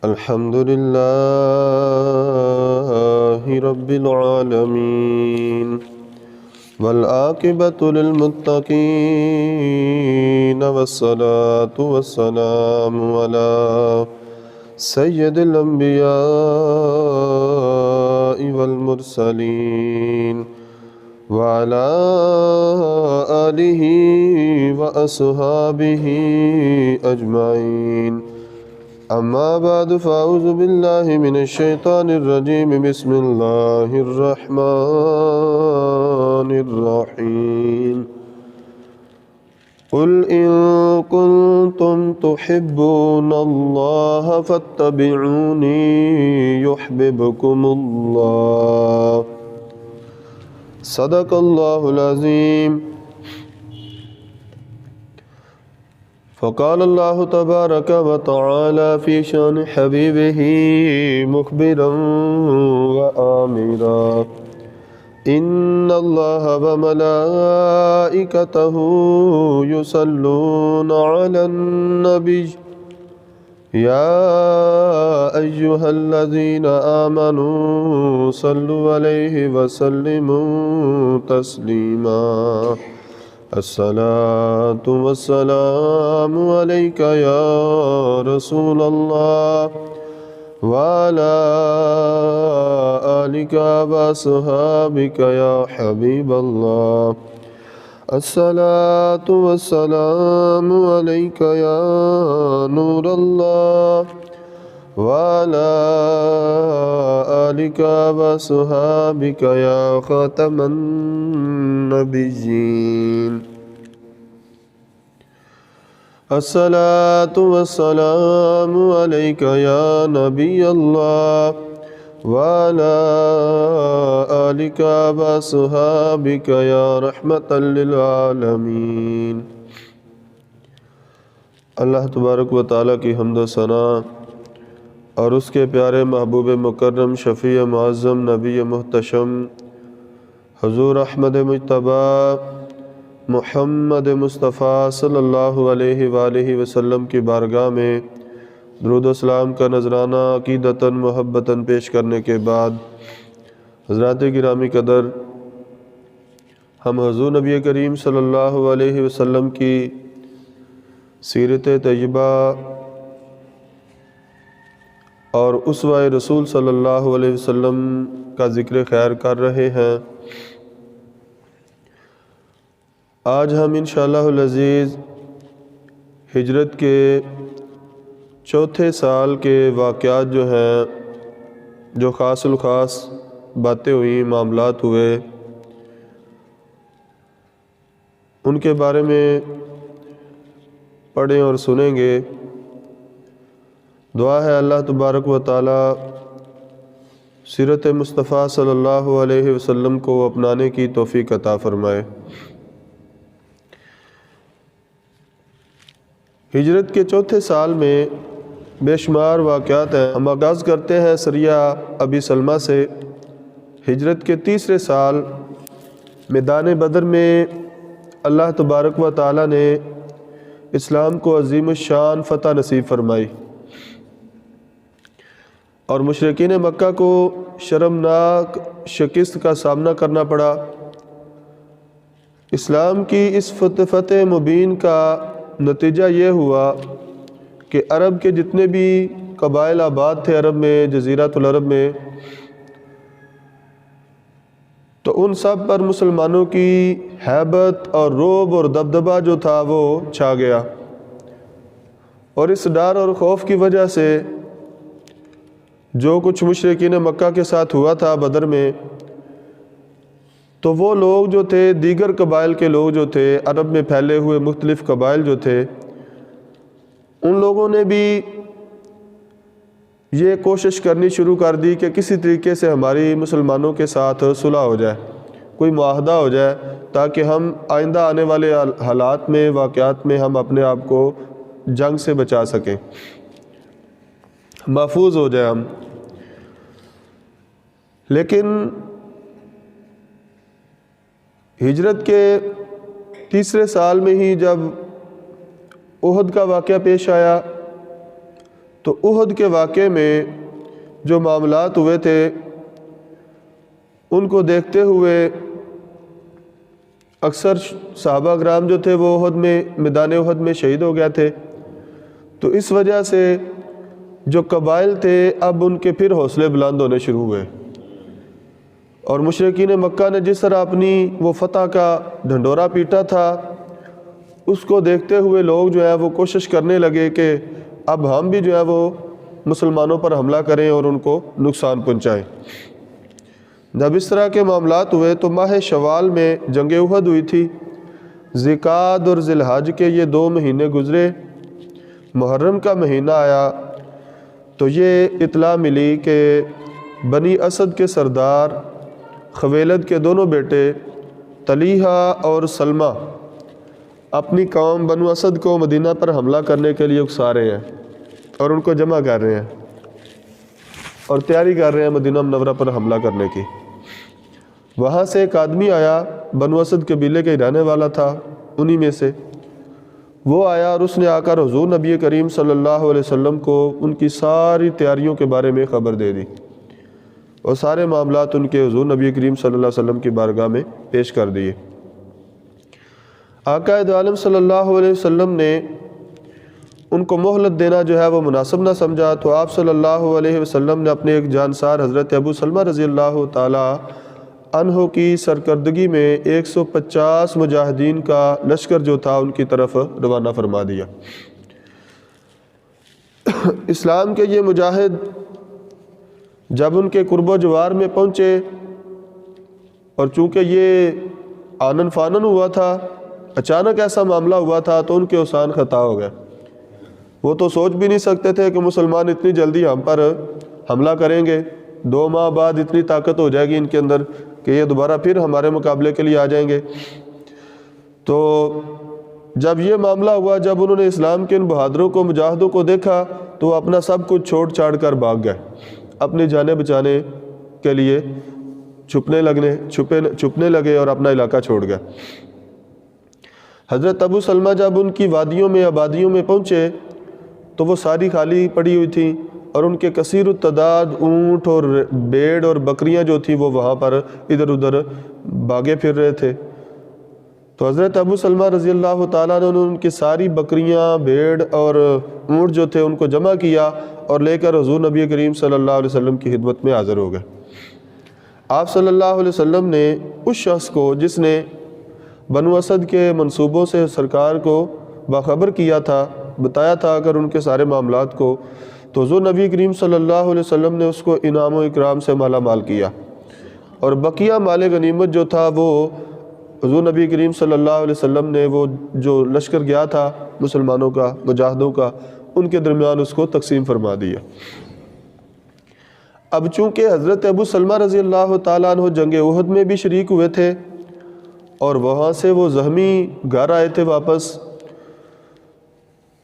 الحمد لله رب العالمين والعاقبة للمتقين والصلاة والسلام على سيد الأنبياء والمرسلين وعلى آله وأصحابه أجمعين أما بعد فأعوذ بالله من الشيطان الرجيم بسم الله الرحمن الرحيم قل إن كنتم تحبون الله فاتبعوني يحببكم الله صدق الله العظيم فقال الله تبارك وتعالى في شأن حبيبه مخبرا وآمرا إن الله وملائكته يصلون على النبي يا أيها الذين آمنوا صلوا عليه وسلموا تسليما الصلاة والسلام عليك يا رسول الله وعلى آلك وصحابك يا حبيب الله الصلاة والسلام عليك يا نور الله وعلى آلك وصحابك يا خاتم النبيين الصلاة والسلام عليك يا نبي الله وعلى آلك وصحابك يا رحمة للعالمين۔ اللہ تبارک و تعالیٰ کی حمد و ثنا اور اس کے پیارے محبوب مکرم شفیع معظم نبی محتشم حضور احمد مجتبی محمد مصطفیٰ صلی اللہ علیہ وآلہ وسلم کی بارگاہ میں درود و سلام کا نذرانہ عقیدتاً محبتاً پیش کرنے کے بعد حضرات گرامی قدر، ہم حضور نبی کریم صلی اللہ علیہ وسلم کی سیرت طیبہ اور اسوہ رسول صلی اللہ علیہ وسلم کا ذکر خیر کر رہے ہیں۔ آج ہم انشاءاللہ العزیز ہجرت کے چوتھے سال کے واقعات جو ہیں، جو خاص الخاص باتیں ہوئیں، معاملات ہوئے، ان کے بارے میں پڑھیں اور سنیں گے۔ دعا ہے اللہ تبارک و تعالی سیرت مصطفیٰ صلی اللہ علیہ وسلم کو اپنانے کی توفیق عطا فرمائے۔ ہجرت کے چوتھے سال میں بے شمار واقعات ہیں۔ ہم آغاز کرتے ہیں سریہ ابی سلمہ سے۔ ہجرت کے تیسرے سال میدان بدر میں اللہ تبارک و تعالی نے اسلام کو عظیم الشان فتح نصیب فرمائی اور مشرکین مکہ کو شرمناک شکست کا سامنا کرنا پڑا۔ اسلام کی اس فتح مبین کا نتیجہ یہ ہوا کہ عرب کے جتنے بھی قبائل آباد تھے عرب میں، جزیرۃ العرب میں، تو ان سب پر مسلمانوں کی ہیبت اور رعب اور دبدبہ جو تھا وہ چھا گیا، اور اس ڈر اور خوف کی وجہ سے جو کچھ مشرکین مکہ کے ساتھ ہوا تھا بدر میں، تو وہ لوگ جو تھے، دیگر قبائل کے لوگ جو تھے، عرب میں پھیلے ہوئے مختلف قبائل جو تھے، ان لوگوں نے بھی یہ کوشش کرنی شروع کر دی کہ کسی طریقے سے ہماری مسلمانوں کے ساتھ صلح ہو جائے، کوئی معاہدہ ہو جائے، تاکہ ہم آئندہ آنے والے حالات میں، واقعات میں ہم اپنے آپ کو جنگ سے بچا سکیں، محفوظ ہو جائے ہم۔ لیکن ہجرت کے تیسرے سال میں ہی جب احد کا واقعہ پیش آیا تو احد کے واقعے میں جو معاملات ہوئے تھے ان کو دیکھتے ہوئے اکثر صحابہ کرام جو تھے وہ احد میں میدان احد میں شہید ہو گئے تھے، تو اس وجہ سے جو قبائل تھے اب ان کے پھر حوصلے بلند ہونے شروع ہوئے، اور مشرکین مکہ نے جس طرح اپنی وہ فتح کا ڈھنڈورا پیٹا تھا اس کو دیکھتے ہوئے لوگ جو ہے وہ کوشش کرنے لگے کہ اب ہم بھی جو ہے وہ مسلمانوں پر حملہ کریں اور ان کو نقصان پہنچائیں۔ جب اس طرح کے معاملات ہوئے تو ماہ شوال میں جنگ احد ہوئی تھی، ذی-القعدہ اور ذی الحج کے یہ 2 مہینے گزرے، محرم کا مہینہ آیا تو یہ اطلاع ملی کہ بنی اسد کے سردار خویلد کے دونوں بیٹے طلیحہ اور سلمہ اپنی قوم بنو اسد کو مدینہ پر حملہ کرنے کے لیے اکسا رہے ہیں اور ان کو جمع کر رہے ہیں اور تیاری کر رہے ہیں مدینہ منورہ پر حملہ کرنے کی۔ وہاں سے ایک آدمی آیا، بنو اسد قبیلے کے رہنے والا تھا، انہی میں سے وہ آیا اور اس نے آ کر حضور نبی کریم صلی اللہ علیہ وسلم کو ان کی ساری تیاریوں کے بارے میں خبر دے دی اور سارے معاملات ان کے حضور نبی کریم صلی اللہ علیہ وسلم کی بارگاہ میں پیش کر دیے۔ آقا دو عالم صلی اللہ علیہ وسلم نے ان کو مہلت دینا جو ہے وہ مناسب نہ سمجھا، تو آپ صلی اللہ علیہ وسلم نے اپنے ایک جانسار حضرت ابو سلمہ رضی اللہ تعالی عنہ کی سرکردگی میں 150 مجاہدین کا لشکر جو تھا ان کی طرف روانہ فرما دیا۔ اسلام کے یہ مجاہد جب ان کے قرب و جوار میں پہنچے، اور چونکہ یہ آنن فانن ہوا تھا، اچانک ایسا معاملہ ہوا تھا، تو ان کے اوسان خطا ہو گئے۔ وہ تو سوچ بھی نہیں سکتے تھے کہ مسلمان اتنی جلدی ہم پر حملہ کریں گے، 2 ماہ بعد اتنی طاقت ہو جائے گی ان کے اندر کہ یہ دوبارہ پھر ہمارے مقابلے کے لیے آ جائیں گے۔ تو جب یہ معاملہ ہوا، جب انہوں نے اسلام کے ان بہادروں کو، مجاہدوں کو دیکھا، تو وہ اپنا سب کچھ چھوڑ چھاڑ کر بھاگ گئے، اپنی جانیں بچانے کے لیے چھپنے لگے اور اپنا علاقہ چھوڑ گئے۔ حضرت ابو سلمہ جب ان کی وادیوں میں، آبادیوں میں پہنچے تو وہ ساری خالی پڑی ہوئی تھیں، اور ان کے کثیر التعداد اونٹ اور بھیڑ اور بکریاں جو تھیں وہ وہاں پر ادھر ادھر بھاگے پھر رہے تھے۔ تو حضرت ابو سلمہ رضی اللہ تعالیٰ نے ان کی ساری بکریاں، بھیڑ اور اونٹ جو تھے ان کو جمع کیا اور لے کر حضور نبی کریم صلی اللہ علیہ وسلم کی خدمت میں حاضر ہو گئے۔ آپ صلی اللہ علیہ وسلم نے اس شخص کو جس نے بنو اسد کے منصوبوں سے سرکار کو باخبر کیا تھا، بتایا تھا اگر ان کے سارے معاملات کو، تو حضور نبی کریم صلی اللہ علیہ وسلم نے اس کو انعام و اکرام سے مالا مال کیا، اور بقیہ مال غنیمت جو تھا وہ حضور نبی کریم صلی اللہ علیہ وسلم نے وہ جو لشکر گیا تھا مسلمانوں کا، مجاہدوں کا، ان کے درمیان اس کو تقسیم فرما دیا۔ اب چونکہ حضرت ابو سلمہ رضی اللہ تعالیٰ عنہ جنگ احد میں بھی شریک ہوئے تھے اور وہاں سے وہ زخمی گھر آئے تھے واپس،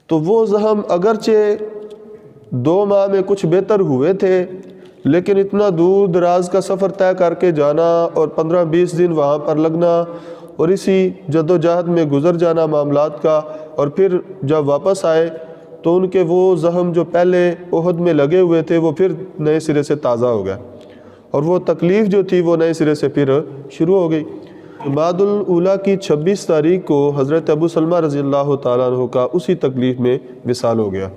تو وہ زخم اگرچہ 2 ماہ میں کچھ بہتر ہوئے تھے، لیکن اتنا دور دراز کا سفر طے کر کے جانا اور 15-20 دن وہاں پر لگنا اور اسی جد و جہد میں گزر جانا معاملات کا، اور پھر جب واپس آئے تو ان کے وہ زخم جو پہلے احد میں لگے ہوئے تھے وہ پھر نئے سرے سے تازہ ہو گئے، اور وہ تکلیف جو تھی وہ نئے سرے سے پھر شروع ہو گئی۔ جمادی الاولیٰ کی 26 تاریخ کو حضرت ابو سلمہ رضی اللہ تعالیٰ عنہ کا اسی تکلیف میں وصال ہو گیا۔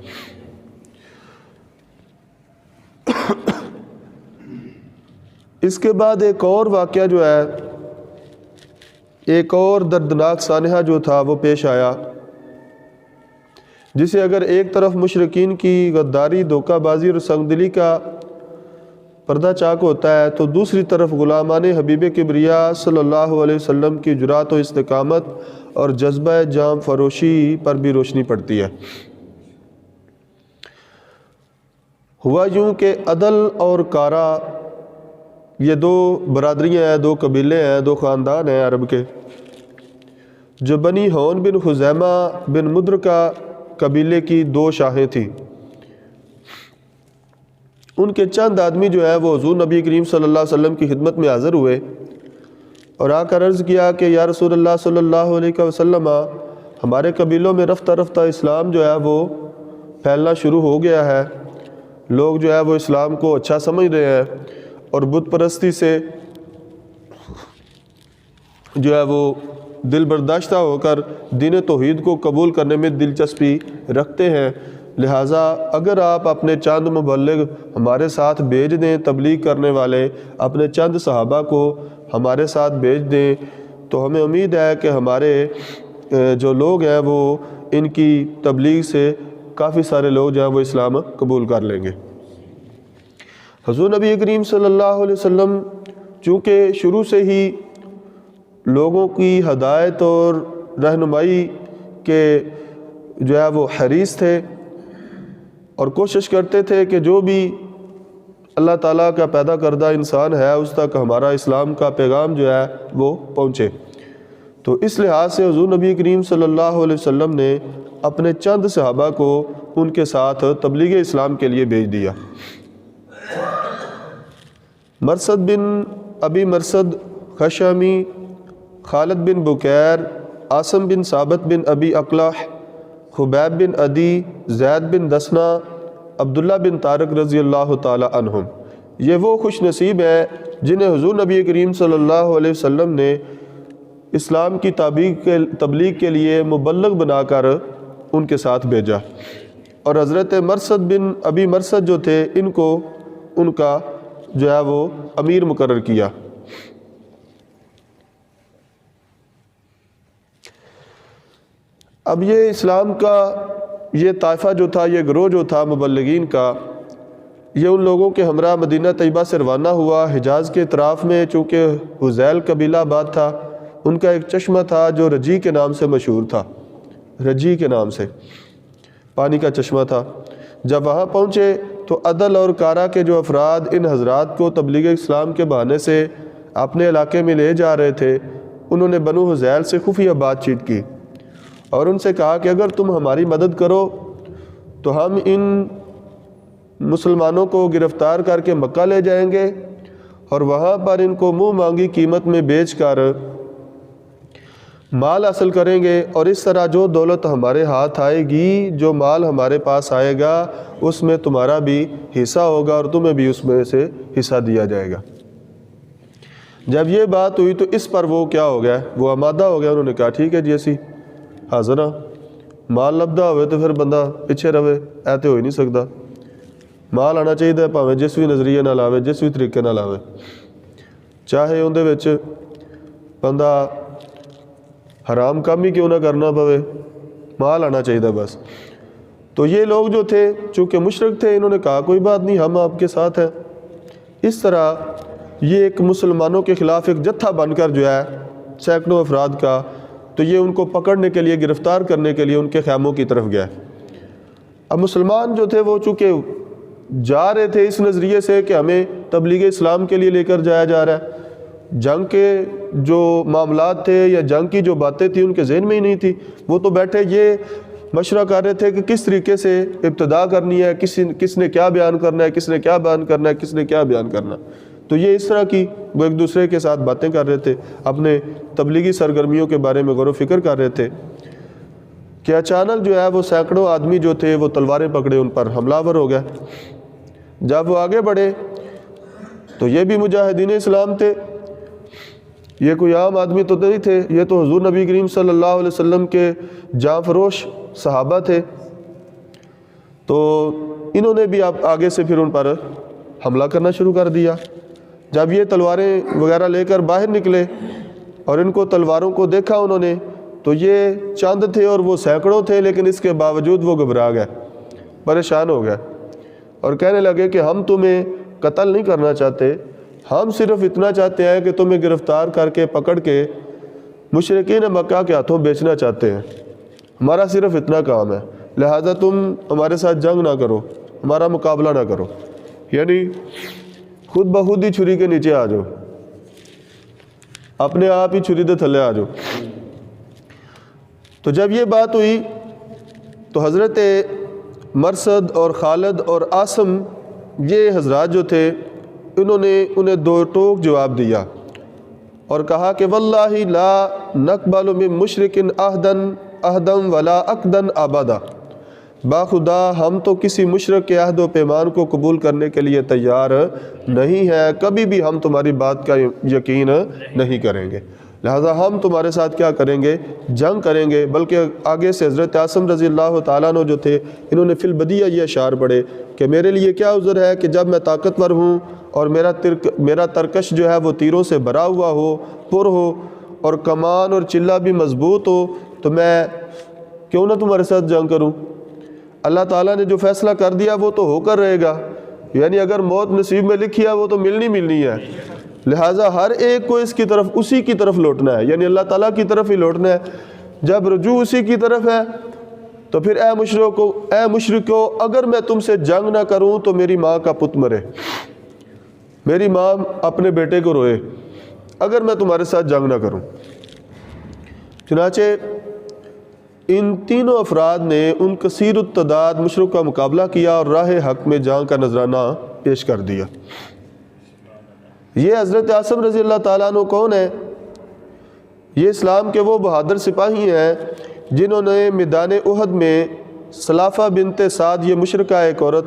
اس کے بعد ایک اور واقعہ جو ہے، ایک اور دردناک سانحہ جو تھا وہ پیش آیا، جسے اگر ایک طرف مشرکین کی غداری، دھوکہ بازی اور سنگدلی کا پردہ چاک ہوتا ہے، تو دوسری طرف غلامان حبیب کبریا صلی اللہ علیہ وسلم کی جرأت و استقامت اور جذبہ جام فروشی پر بھی روشنی پڑتی ہے۔ ہوا یوں کہ عدل اور کارا یہ 2 برادریاں ہیں، 2 قبیلے ہیں، 2 خاندان ہیں عرب کے، جو بنی ہون بن خزیمہ بن مدرکہ قبیلے کی 2 شاخیں تھیں۔ ان کے چند آدمی جو ہیں وہ حضور نبی کریم صلی اللہ علیہ وسلم کی خدمت میں حاضر ہوئے اور آ کر عرض کیا کہ یا رسول اللہ صلی اللہ علیہ وسلم، ہمارے قبیلوں میں رفتہ رفتہ اسلام جو ہے وہ پھیلنا شروع ہو گیا ہے، لوگ جو ہے وہ اسلام کو اچھا سمجھ رہے ہیں اور بت پرستی سے جو ہے وہ دل برداشتہ ہو کر دین توحید کو قبول کرنے میں دلچسپی رکھتے ہیں۔ لہٰذا اگر آپ اپنے چند مبلغ ہمارے ساتھ بھیج دیں، تبلیغ کرنے والے اپنے چند صحابہ کو ہمارے ساتھ بھیج دیں، تو ہمیں امید ہے کہ ہمارے جو لوگ ہیں وہ ان کی تبلیغ سے کافی سارے لوگ جو ہیں وہ اسلام قبول کر لیں گے۔ حضور نبی کریم صلی اللہ علیہ وسلم چونکہ شروع سے ہی لوگوں کی ہدایت اور رہنمائی کے جو ہے وہ حریص تھے اور کوشش کرتے تھے کہ جو بھی اللہ تعالیٰ کا پیدا کردہ انسان ہے اس تک ہمارا اسلام کا پیغام جو ہے وہ پہنچے، تو اس لحاظ سے حضور نبی کریم صلی اللہ علیہ وسلم نے اپنے چند صحابہ کو ان کے ساتھ تبلیغ اسلام کے لیے بھیج دیا۔ مرثد بن ابی مرثد خشمی، خالد بن بکیر، عاصم بن ثابت بن ابی اقلح، خبیب بن عدی، زید بن دسنہ، عبداللہ بن طارق رضی اللہ تعالی عنہم، یہ وہ خوش نصیب ہیں جنہیں حضور نبی کریم صلی اللہ علیہ وسلم نے اسلام کی تبلیغ کے لیے مبلغ بنا کر ان کے ساتھ بھیجا، اور حضرت مرثد بن ابی مرثد جو تھے ان کو ان کا جو ہے وہ امیر مقرر کیا۔ اب یہ اسلام کا یہ طائفہ جو تھا، یہ گروہ جو تھا مبلغین کا، یہ ان لوگوں کے ہمراہ مدینہ طیبہ سے روانہ ہوا۔ حجاز کے اطراف میں چونکہ حذیل قبیلہ آباد تھا، ان کا ایک چشمہ تھا جو رجی کے نام سے مشہور تھا، رجی کے نام سے پانی کا چشمہ تھا۔ جب وہاں پہنچے تو عدل اور کارا کے جو افراد ان حضرات کو تبلیغ اسلام کے بہانے سے اپنے علاقے میں لے جا رہے تھے، انہوں نے بنو حذیل سے خفیہ بات چیت کی اور ان سے کہا کہ اگر تم ہماری مدد کرو تو ہم ان مسلمانوں کو گرفتار کر کے مکہ لے جائیں گے اور وہاں پر ان کو منہ مانگی قیمت میں بیچ کر مال حاصل کریں گے، اور اس طرح جو دولت ہمارے ہاتھ آئے گی، جو مال ہمارے پاس آئے گا، اس میں تمہارا بھی حصہ ہوگا اور تمہیں بھی اس میں سے حصہ دیا جائے گا۔ جب یہ بات ہوئی تو اس پر وہ کیا ہو گیا، وہ آمادہ ہو گیا۔ انہوں نے کہا ٹھیک ہے جی، اسی حاضر ہاں، مال لبدا ہوئے تو پھر بندہ پیچھے رہے، ایتے ہو ہی نہیں سکتا۔ مال آنا چاہیے پاویں جس بھی نظریے نہ لاوے، جس بھی طریقے نہ لاوے، چاہے اندے وچ بندہ حرام کام ہی کیوں نہ کرنا پوے، مال آنا چاہیے بس۔ تو یہ لوگ جو تھے چونکہ مشرک تھے، انہوں نے کہا کوئی بات نہیں، ہم آپ کے ساتھ ہیں۔ اس طرح یہ ایک مسلمانوں کے خلاف ایک جتھا بن کر جو ہے سینکڑوں افراد کا، تو یہ ان کو پکڑنے کے لیے، گرفتار کرنے کے لیے ان کے خیموں کی طرف گیا۔ اب مسلمان جو تھے وہ چونکہ جا رہے تھے اس نظریے سے کہ ہمیں تبلیغ اسلام کے لیے لے کر جایا جا رہا ہے، جنگ کے جو معاملات تھے یا جنگ کی جو باتیں تھیں ان کے ذہن میں ہی نہیں تھی۔ وہ تو بیٹھے یہ مشورہ کر رہے تھے کہ کس طریقے سے ابتدا کرنی ہے، کس نے کیا بیان کرنا ہے، کس نے کیا بیان کرنا ہے، کس نے کیا بیان کرنا ہے۔ تو یہ اس طرح کی وہ ایک دوسرے کے ساتھ باتیں کر رہے تھے، اپنے تبلیغی سرگرمیوں کے بارے میں غور و فکر کر رہے تھے کہ اچانک جو ہے وہ سینکڑوں آدمی جو تھے وہ تلواریں پکڑے ان پر حملہ آور ہو گئے۔ جب وہ آگے بڑھے تو یہ بھی مجاہدین اسلام تھے، یہ کوئی عام آدمی تو نہیں تھے، یہ تو حضور نبی کریم صلی اللہ علیہ وسلم کے جاں فروش صحابہ تھے۔ تو انہوں نے بھی آگے سے پھر ان پر حملہ کرنا شروع کر دیا۔ جب یہ تلواریں وغیرہ لے کر باہر نکلے اور ان کو تلواروں کو دیکھا انہوں نے، تو یہ چند تھے اور وہ سینکڑوں تھے، لیکن اس کے باوجود وہ گھبرا گئے، پریشان ہو گئے اور کہنے لگے کہ ہم تمہیں قتل نہیں کرنا چاہتے، ہم صرف اتنا چاہتے ہیں کہ تمہیں گرفتار کر کے پکڑ کے مشرکین مکہ کے ہاتھوں بیچنا چاہتے ہیں، ہمارا صرف اتنا کام ہے، لہذا تم ہمارے ساتھ جنگ نہ کرو، ہمارا مقابلہ نہ کرو، یعنی خود بخود ہی چھری کے نیچے آ جاؤ، اپنے آپ ہی چھری دے تھلے آ جاؤ۔ تو جب یہ بات ہوئی تو حضرت مرثد اور خالد اور عاصم یہ حضرات جو تھے انہوں نے انہیں دو ٹوک جواب دیا اور کہا کہ واللہ لا نقبل من مشرک عہدا ولا عقدا ابدا، باخدا ہم تو کسی مشرک کے عہد و پیمان کو قبول کرنے کے لیے تیار نہیں ہے، کبھی بھی ہم تمہاری بات کا یقین نہیں کریں گے، لہذا ہم تمہارے ساتھ کیا کریں گے؟ جنگ کریں گے۔ بلکہ آگے سے حضرت عاصم رضی اللہ تعالیٰ عنہ جو تھے، انہوں نے فی البدیہ یہ اشعار پڑھے کہ میرے لیے کیا عذر ہے کہ جب میں طاقتور ہوں اور میرا ترکش جو ہے وہ تیروں سے بھرا ہوا ہو، پر ہو، اور کمان اور چلہ بھی مضبوط ہو، تو میں کیوں نہ تمہارے ساتھ جنگ کروں؟ اللہ تعالیٰ نے جو فیصلہ کر دیا وہ تو ہو کر رہے گا، یعنی اگر موت نصیب میں لکھی ہے وہ تو ملنی ہے، لہٰذا ہر ایک کو اس کی طرف، اسی کی طرف لوٹنا ہے، یعنی اللہ تعالیٰ کی طرف ہی لوٹنا ہے۔ جب رجوع اسی کی طرف ہے تو پھر اے مشرکو اگر میں تم سے جنگ نہ کروں تو میری ماں کا پت مرے، میری ماں اپنے بیٹے کو روئے اگر میں تمہارے ساتھ جنگ نہ کروں۔ چنانچہ ان تینوں افراد نے ان کثیر التعداد مشرک کا مقابلہ کیا اور راہ حق میں جنگ کا نذرانہ پیش کر دیا۔ یہ حضرت عاصم رضی اللہ تعالیٰ عنہ کون ہے؟ یہ اسلام کے وہ بہادر سپاہی ہیں جنہوں نے میدان احد میں سلافہ بنت سعد، یہ مشرکہ ایک عورت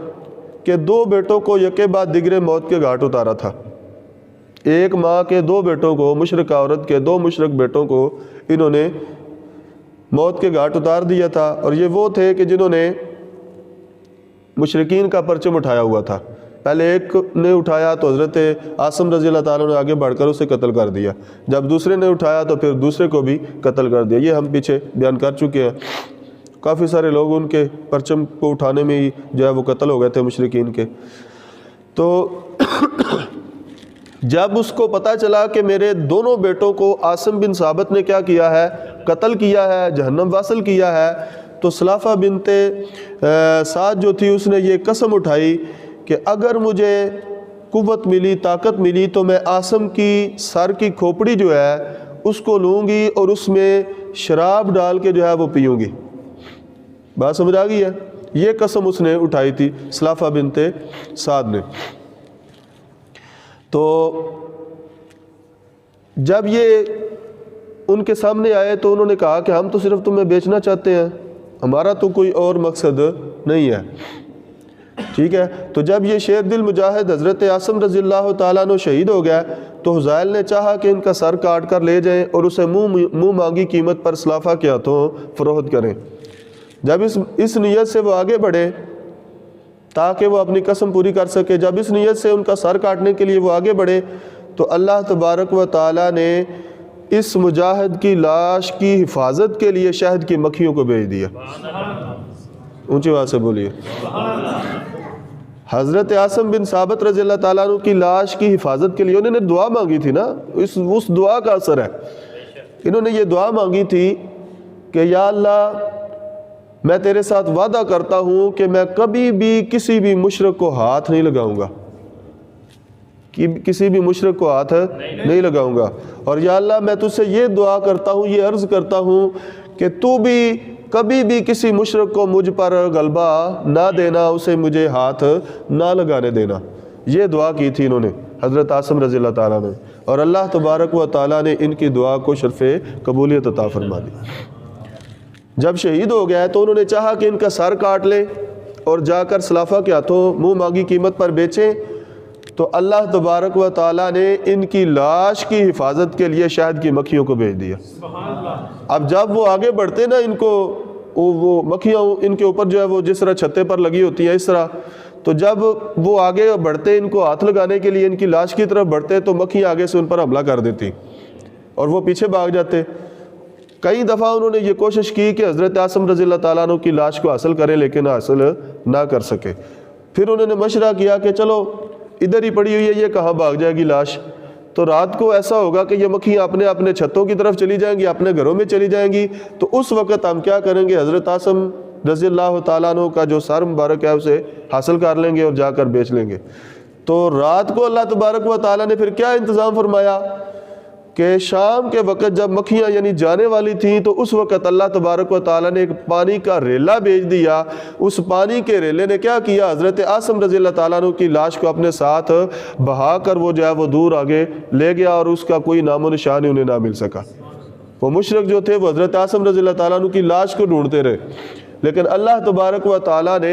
کے 2 بیٹوں کو یکے بعد دیگرے موت کے گھاٹ اتارا تھا۔ ایک ماں کے 2 بیٹوں کو، مشرکہ عورت کے 2 مشرک بیٹوں کو انہوں نے موت کے گھاٹ اتار دیا تھا، اور یہ وہ تھے کہ جنہوں نے مشرکین کا پرچم اٹھایا ہوا تھا۔ پہلے ایک نے اٹھایا تو حضرت عاصم رضی اللہ تعالیٰ نے آگے بڑھ کر اسے قتل کر دیا، جب دوسرے نے اٹھایا تو پھر دوسرے کو بھی قتل کر دیا۔ یہ ہم پیچھے بیان کر چکے ہیں، کافی سارے لوگ ان کے پرچم کو اٹھانے میں ہی جو ہے وہ قتل ہو گئے تھے مشرکین کے۔ تو جب اس کو پتہ چلا کہ میرے دونوں بیٹوں کو عاصم بن ثابت نے کیا کیا ہے؟ قتل کیا ہے، جہنم واصل کیا ہے، تو سلافہ بنت سعد جو تھی اس نے یہ قسم اٹھائی کہ اگر مجھے قوت ملی، طاقت ملی تو میں عاصم کی سر کی کھوپڑی جو ہے اس کو لوں گی اور اس میں شراب ڈال کے جو ہے وہ پیوں گی۔ بات سمجھ آ گئی ہے؟ یہ قسم اس نے اٹھائی تھی سلافہ بنت سعد نے۔ تو جب یہ ان کے سامنے آئے تو انہوں نے کہا کہ ہم تو صرف تمہیں بیچنا چاہتے ہیں، ہمارا تو کوئی اور مقصد نہیں ہے، ٹھیک ہے۔ تو جب یہ شیر دل مجاہد حضرت عاصم رضی اللہ تعالیٰ عنہ شہید ہو گیا تو حذائل نے چاہا کہ ان کا سر کاٹ کر لے جائیں اور اسے منہ مانگی قیمت پر سلافہ کے ہاتھوں فروخت کریں۔ جب اس نیت سے وہ آگے بڑھے تاکہ وہ اپنی قسم پوری کر سکے، جب اس نیت سے ان کا سر کاٹنے کے لیے وہ آگے بڑھے تو اللہ تبارک و تعالیٰ نے اس مجاہد کی لاش کی حفاظت کے لیے شہد کی مکھیوں کو بھیج دیا۔ اونچی آواز سے بولیے۔ حضرت عاصم بن ثابت رضی اللہ تعالیٰ عنہ کی لاش کی حفاظت کے لیے انہوں نے دعا مانگی تھی نا، اس دعا کا اثر ہے۔ انہوں نے یہ دعا مانگی تھی کہ یا اللہ میں تیرے ساتھ وعدہ کرتا ہوں کہ میں کبھی بھی کسی بھی مشرک کو ہاتھ نہیں لگاؤں گا، کسی بھی مشرک کو ہاتھ نہیں لگاؤں گا، اور یا اللہ میں تجھ سے یہ دعا کرتا ہوں، یہ عرض کرتا ہوں کہ تو بھی کبھی بھی کسی مشرک کو مجھ پر غلبہ نہ دینا، اسے مجھے ہاتھ نہ لگانے دینا۔ یہ دعا کی تھی انہوں نے حضرت عاصم رضی اللہ تعالیٰ نے، اور اللہ تبارک و تعالیٰ نے ان کی دعا کو شرف قبولیت عطا فرما دی۔ جب شہید ہو گیا تو انہوں نے چاہا کہ ان کا سر کاٹ لیں اور جا کر سلافہ کے ہاتھوں منہ مانگی قیمت پر بیچیں، تو اللہ تبارک و تعالیٰ نے ان کی لاش کی حفاظت کے لیے شہد کی مکھیوں کو بھیج دیا۔ اب جب وہ آگے بڑھتے نا، ان کو وہ مکھیاں ان کے اوپر جو ہے وہ جس طرح چھتے پر لگی ہوتی ہیں اس طرح، تو جب وہ آگے بڑھتے ان کو ہاتھ لگانے کے لیے ان کی لاش کی طرف بڑھتے تو مکھیاں آگے سے ان پر حملہ کر دیتی اور وہ پیچھے بھاگ جاتے۔ کئی دفعہ انہوں نے یہ کوشش کی کہ حضرت عاصم رضی اللہ تعالیٰ عنہ کی لاش کو حاصل کریں، لیکن حاصل نہ کر سکے۔ پھر انہوں نے مشورہ کیا کہ چلو ادھر ہی پڑی ہوئی ہے، یہ کہاں بھاگ جائے گی لاش، تو رات کو ایسا ہوگا کہ یہ مکھیاں اپنے چھتوں کی طرف چلی جائیں گی، اپنے گھروں میں چلی جائیں گی، تو اس وقت ہم کیا کریں گے، حضرت عاصم رضی اللہ تعالیٰ عنہ کا جو سر مبارک ہے اسے حاصل کر لیں گے اور جا کر بیچ لیں گے۔ تو رات کو اللہ تبارک و تعالیٰ نے پھر کیا انتظام فرمایا کہ شام کے وقت جب مکھیاں یعنی جانے والی تھیں تو اس وقت اللہ تبارک و تعالیٰ نے ایک پانی کا ریلا بھیج دیا۔ اس پانی کے ریلے نے کیا کیا، حضرت عاصم رضی اللہ تعالیٰ عنہ کی لاش کو اپنے ساتھ بہا کر وہ جو ہے وہ دور آگے لے گیا اور اس کا کوئی نام و نشان انہیں نہ مل سکا۔ وہ مشرک جو تھے وہ حضرت عاصم رضی اللہ تعالیٰ عنہ کی لاش کو ڈھونڈتے رہے، لیکن اللہ تبارک و تعالیٰ نے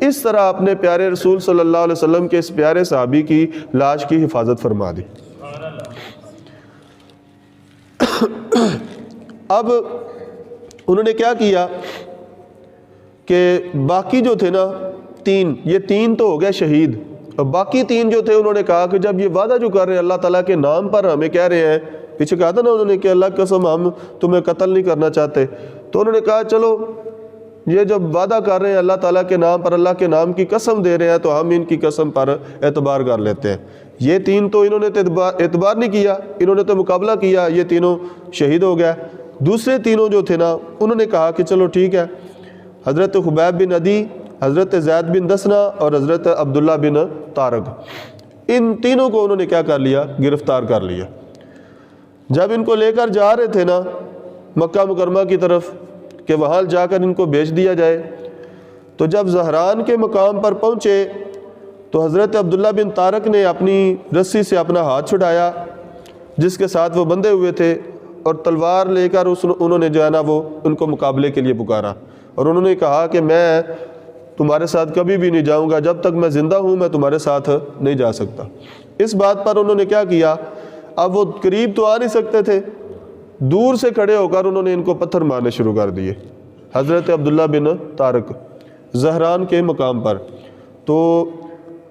اس طرح اپنے پیارے رسول صلی اللہ علیہ وسلم کے اس پیارے صحابی کی لاش کی حفاظت فرما دی۔ اب انہوں نے کیا کیا کہ باقی جو تھے نا یہ تین تو ہو گئے شہید، اور باقی تین جو تھے انہوں نے کہا کہ جب یہ وعدہ جو کر رہے ہیں اللہ تعالیٰ کے نام پر ہمیں کہہ رہے ہیں، پیچھے کہا تھا نا انہوں نے کہ اللہ کی قسم ہم تمہیں قتل نہیں کرنا چاہتے، تو انہوں نے کہا چلو یہ جب وعدہ کر رہے ہیں اللہ تعالیٰ کے نام پر، اللہ کے نام کی قسم دے رہے ہیں، تو ہم ان کی قسم پر اعتبار کر لیتے ہیں۔ یہ تین تو انہوں نے اعتبار نہیں کیا، انہوں نے تو مقابلہ کیا، یہ تینوں شہید ہو گئے۔ دوسرے تینوں جو تھے نا انہوں نے کہا کہ چلو ٹھیک ہے، حضرت خبیب بن عدی، حضرت زید بن دسنہ اور حضرت عبداللہ بن طارق، ان تینوں کو انہوں نے کیا کر لیا؟ گرفتار کر لیا۔ جب ان کو لے کر جا رہے تھے نا مکہ مکرمہ کی طرف کہ وہاں جا کر ان کو بیچ دیا جائے، تو جب زہران کے مقام پر پہنچے تو حضرت عبداللہ بن طارق نے اپنی رسی سے اپنا ہاتھ چھڑایا جس کے ساتھ وہ بندھے ہوئے تھے، اور تلوار لے کر انہوں نے جو ہے نا وہ ان کو مقابلے کے لیے پکارا، اور انہوں نے کہا کہ میں تمہارے ساتھ کبھی بھی نہیں جاؤں گا، جب تک میں زندہ ہوں میں تمہارے ساتھ نہیں جا سکتا۔ اس بات پر انہوں نے کیا کیا، اب وہ قریب تو آ نہیں سکتے تھے، دور سے کھڑے ہو کر انہوں نے ان کو پتھر مارنے شروع کر دیے، حضرت عبداللہ بن طارق زہران کے مقام پر۔ تو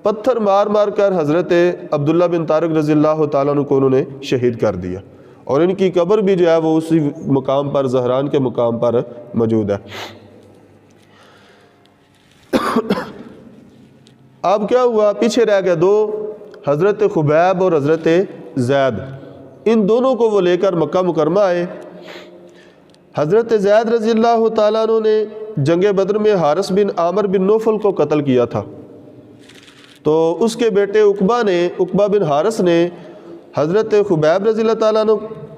پتھر مار مار کر حضرت عبداللہ بن طارق رضی اللہ تعالیٰ عنہ کو انہوں نے شہید کر دیا، اور ان کی قبر بھی جو ہے وہ اسی مقام پر، زہران کے مقام پر موجود ہے۔ اب کیا ہوا، پیچھے رہ گئے دو، حضرت خبیب اور حضرت زید، ان دونوں کو وہ لے کر مکہ مکرمہ آئے۔ حضرت زید رضی اللہ تعالیٰ عنہ نے جنگ بدر میں حارث بن عامر بن نوفل کو قتل کیا تھا، تو اس کے بیٹے عقبہ بن حارث نے حضرت خبیب رضی اللہ تعالیٰ عنہ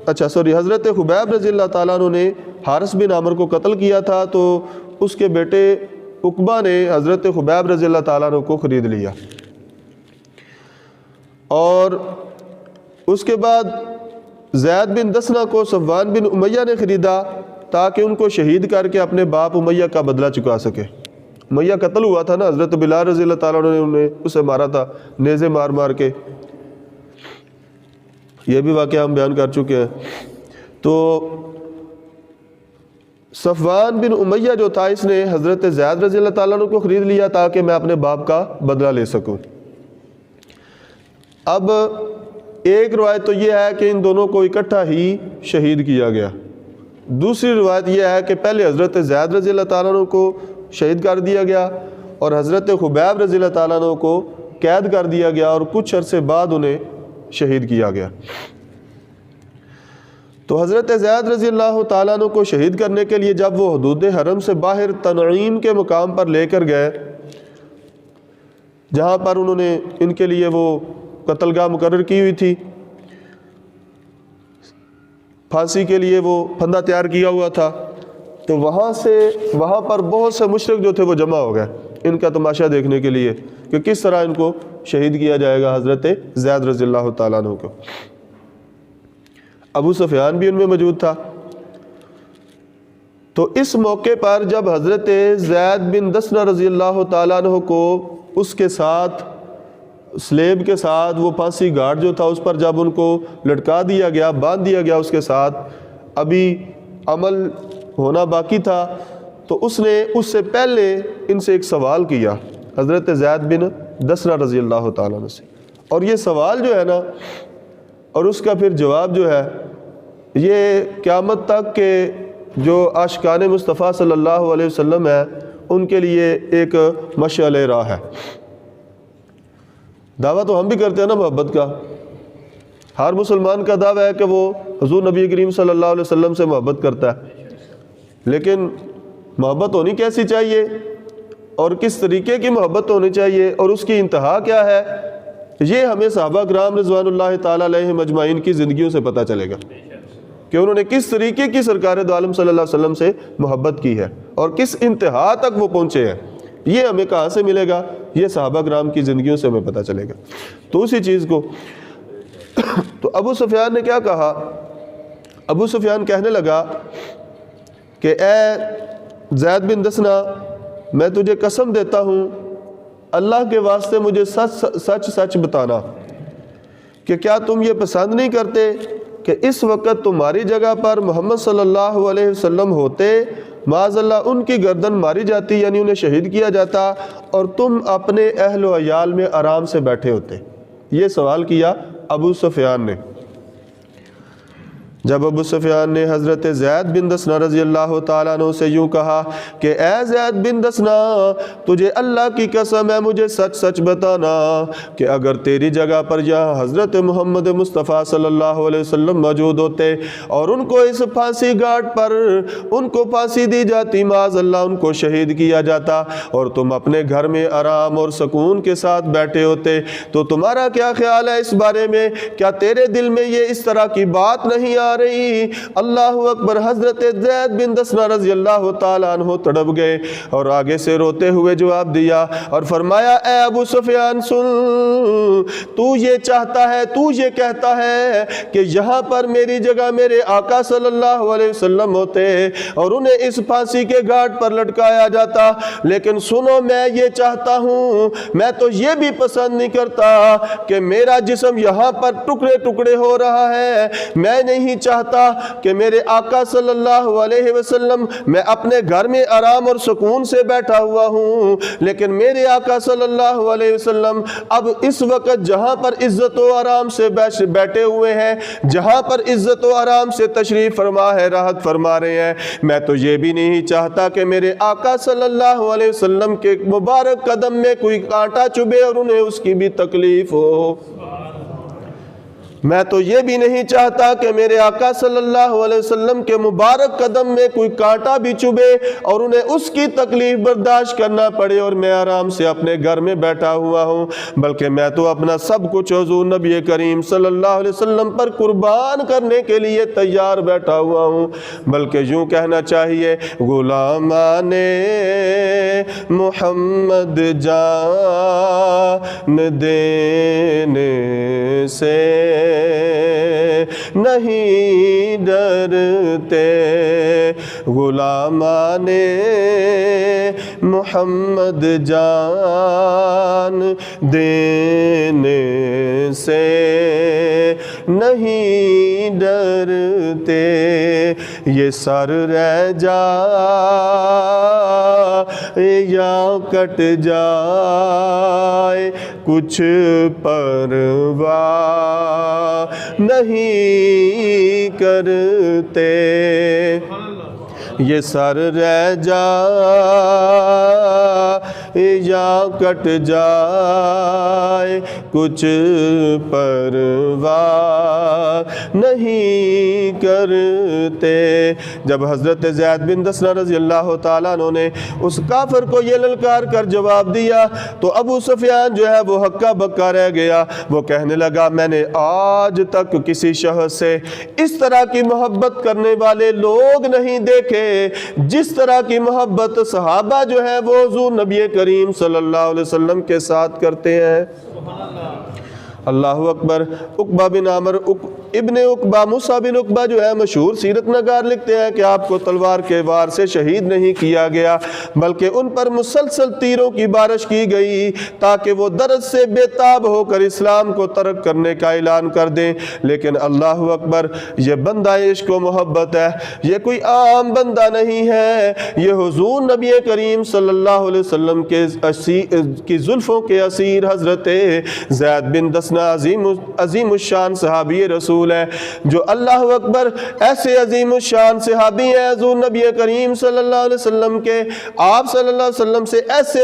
حضرت خبیب رضی اللہ تعالیٰ عنہ نے حارث بن عامر کو قتل کیا تھا، تو اس کے بیٹے عقبہ نے حضرت خبیب رضی اللہ تعالیٰ عنہ کو خرید لیا، اور اس کے بعد زید بن دسنہ کو صفوان بن امیہ نے خریدا تاکہ ان کو شہید کر کے اپنے باپ امیہ کا بدلہ چکا سکے۔ امیہ قتل ہوا تھا نا، حضرت بلال رضی اللہ تعالیٰ عنہ نے اسے مارا تھا نیزے مار مار کے، یہ بھی واقعہ ہم بیان کر چکے ہیں۔ تو صفوان بن امیہ جو تھا اس نے حضرت زید رضی اللہ تعالیٰ عنہ کو خرید لیا تاکہ میں اپنے باپ کا بدلہ لے سکوں۔ اب ایک روایت تو یہ ہے کہ ان دونوں کو اکٹھا ہی شہید کیا گیا، دوسری روایت یہ ہے کہ پہلے حضرت زید رضی اللہ تعالیٰ عنہ کو شہید کر دیا گیا اور حضرت خبیب رضی اللہ تعالیٰ عنہ کو قید کر دیا گیا، اور کچھ عرصے بعد انہیں شہید کیا گیا۔ تو حضرت زید رضی اللہ تعالیٰ عنہ کو شہید کرنے کے لیے جب وہ حدود حرم سے باہر تنعیم کے مقام پر لے کر گئے، جہاں پر انہوں نے ان کے لیے وہ قتل گاہ مقرر کی ہوئی تھی، پھانسی کے لیے وہ پھندا تیار کیا ہوا تھا، تو وہاں پر بہت سے مشرک جو تھے وہ جمع ہو گئے ان کا تماشا دیکھنے کے لیے کہ کس طرح ان کو شہید کیا جائے گا حضرت زید رضی اللہ تعالیٰ عنہ کو۔ ابو سفیان بھی ان میں موجود تھا۔ تو اس موقع پر جب حضرت زید بن دسنہ رضی اللہ تعالیٰ عنہ کو اس کے ساتھ سلیب کے ساتھ وہ پھانسی گھاٹ جو تھا اس پر جب ان کو لٹکا دیا گیا، باندھ دیا گیا، اس کے ساتھ ابھی عمل ہونا باقی تھا، تو اس نے اس سے پہلے ان سے ایک سوال کیا حضرت زید بن دسنہ رضی اللہ تعالیٰ عنہ سے، اور یہ سوال جو ہے نا اور اس کا پھر جواب جو ہے یہ قیامت تک کے جو عاشقان مصطفیٰ صلی اللہ علیہ وسلم ہے ان کے لیے ایک مشعل راہ ہے۔ دعویٰ تو ہم بھی کرتے ہیں نا محبت کا، ہر مسلمان کا دعویٰ ہے کہ وہ حضور نبی کریم صلی اللہ علیہ وسلم سے محبت کرتا ہے، لیکن محبت ہونی کیسی چاہیے اور کس طریقے کی محبت ہونی چاہیے اور اس کی انتہا کیا ہے، یہ ہمیں صحابہ کرام رضوان اللہ تعالیٰ علیہم اجمعین کی زندگیوں سے پتہ چلے گا کہ انہوں نے کس طریقے کی سرکار دو عالم صلی اللہ علیہ وسلم سے محبت کی ہے اور کس انتہا تک وہ پہنچے ہیں۔ یہ ہمیں کہاں سے ملے گا؟ یہ صحابہ کرام کی زندگیوں سے ہمیں پتہ چلے گا۔ تو اسی چیز کو تو ابو سفیان نے کیا کہا؟ ابو سفیان کہنے لگا کہ اے زید بن دسنا میں تجھے قسم دیتا ہوں اللہ کے واسطے مجھے سچ سچ بتانا کہ کیا تم یہ پسند نہیں کرتے کہ اس وقت تمہاری جگہ پر محمد صلی اللہ علیہ وسلم ہوتے، معاذ اللہ ان کی گردن ماری جاتی یعنی انہیں شہید کیا جاتا، اور تم اپنے اہل و عیال میں آرام سے بیٹھے ہوتے؟ یہ سوال کیا ابو سفیان نے۔ جب ابو سفیان نے حضرت زید بن دسنا رضی اللہ تعالیٰ عنہ سے یوں کہا کہ اے زید بن دسنا تجھے اللہ کی قسم ہے مجھے سچ سچ بتانا کہ اگر تیری جگہ پر یہاں حضرت محمد مصطفیٰ صلی اللہ علیہ وسلم موجود ہوتے اور ان کو اس پھانسی گھاٹ پر ان کو پھانسی دی جاتی، معاذ اللہ ان کو شہید کیا جاتا، اور تم اپنے گھر میں آرام اور سکون کے ساتھ بیٹھے ہوتے، تو تمہارا کیا خیال ہے اس بارے میں؟ کیا تیرے دل میں یہ اس طرح کی بات نہیں آ رہی؟ اللہ اکبر۔ حضرت زید بن دسنا رضی اللہ تعالیٰ عنہ تڑپ گئے اور آگے سے روتے ہوئے جواب دیا اور فرمایا اے ابو سفیان سن، تو یہ چاہتا ہے، تو یہ کہتا ہے کہ یہاں پر میری جگہ میرے آقا صلی اللہ علیہ وسلم ہوتے اور انہیں اس پھانسی کے گھاٹ پر لٹکایا جاتا، لیکن سنو میں یہ چاہتا ہوں، میں تو یہ بھی پسند نہیں کرتا کہ میرا جسم یہاں پر ٹکڑے ٹکڑے ہو رہا ہے، میں نہیں چاہتا کہ میرے آقا صلی اللہ علیہ وسلم، میں اپنے گھر میں آرام اور سکون سے بیٹھا ہوا ہوں، لیکن میرے آقا صلی اللہ علیہ وسلم اب اس وقت جہاں پر عزت و آرام سے بیٹھے ہوئے ہیں، جہاں پر عزت و آرام سے تشریف فرما ہے، راحت فرما رہے ہیں، میں تو یہ بھی نہیں چاہتا کہ میرے آقا صلی اللہ علیہ وسلم کے مبارک قدم میں کوئی کانٹا چبھے اور انہیں اس کی بھی تکلیف ہو، میں تو یہ بھی نہیں چاہتا کہ میرے آقا صلی اللہ علیہ وسلم کے مبارک قدم میں کوئی کانٹا بھی چبھے اور انہیں اس کی تکلیف برداشت کرنا پڑے اور میں آرام سے اپنے گھر میں بیٹھا ہوا ہوں، بلکہ میں تو اپنا سب کچھ حضور نبی کریم صلی اللہ علیہ وسلم پر قربان کرنے کے لیے تیار بیٹھا ہوا ہوں، بلکہ یوں کہنا چاہیے غلامان محمد جان دینے سے نہیں ڈرتے، غلامان محمد جان دینے سے نہیں ڈرتے، یہ سر رہ جائے یا کٹ جائے کچھ پرواہ نہیں کرتے، یہ سر رہ جائے یا کٹ جائے کچھ پرواہ نہیں کرتے۔ جب حضرت زید بن دسنا رضی اللہ تعالیٰ عنہ نے اس کافر کو یہ للکار کر جواب دیا تو ابو سفیان جو ہے وہ ہکا بکا رہ گیا، وہ کہنے لگا میں نے آج تک کسی شخص سے اس طرح کی محبت کرنے والے لوگ نہیں دیکھے جس طرح کی محبت صحابہ جو ہے وہ حضور نبی کریم صلی اللہ علیہ وسلم کے ساتھ کرتے ہیں۔ اللہ اکبر۔ عقبہ بن عامر ابن عقبہ، موسیٰ بن عقبہ جو ہے مشہور سیرت نگار لکھتے ہیں کہ آپ کو تلوار کے وار سے شہید نہیں کیا گیا بلکہ ان پر مسلسل تیروں کی بارش کی گئی تاکہ وہ درد سے بے تاب ہو کر اسلام کو ترک کرنے کا اعلان کر دیں، لیکن اللہ اکبر یہ بندہ عشق و محبت ہے، یہ کوئی عام بندہ نہیں ہے، یہ حضور نبی کریم صلی اللہ علیہ وسلم کی زلفوں کے اسیر حضرت زید بن دسنا عظیم الشان صحابی رسول ہے، جو اللہ اکبر ایسے عظیم الشان صحابی ہیں حضور نبی کریم صلی اللہ علیہ وسلم کے، آپ صلی اللہ علیہ وسلم سے ایسے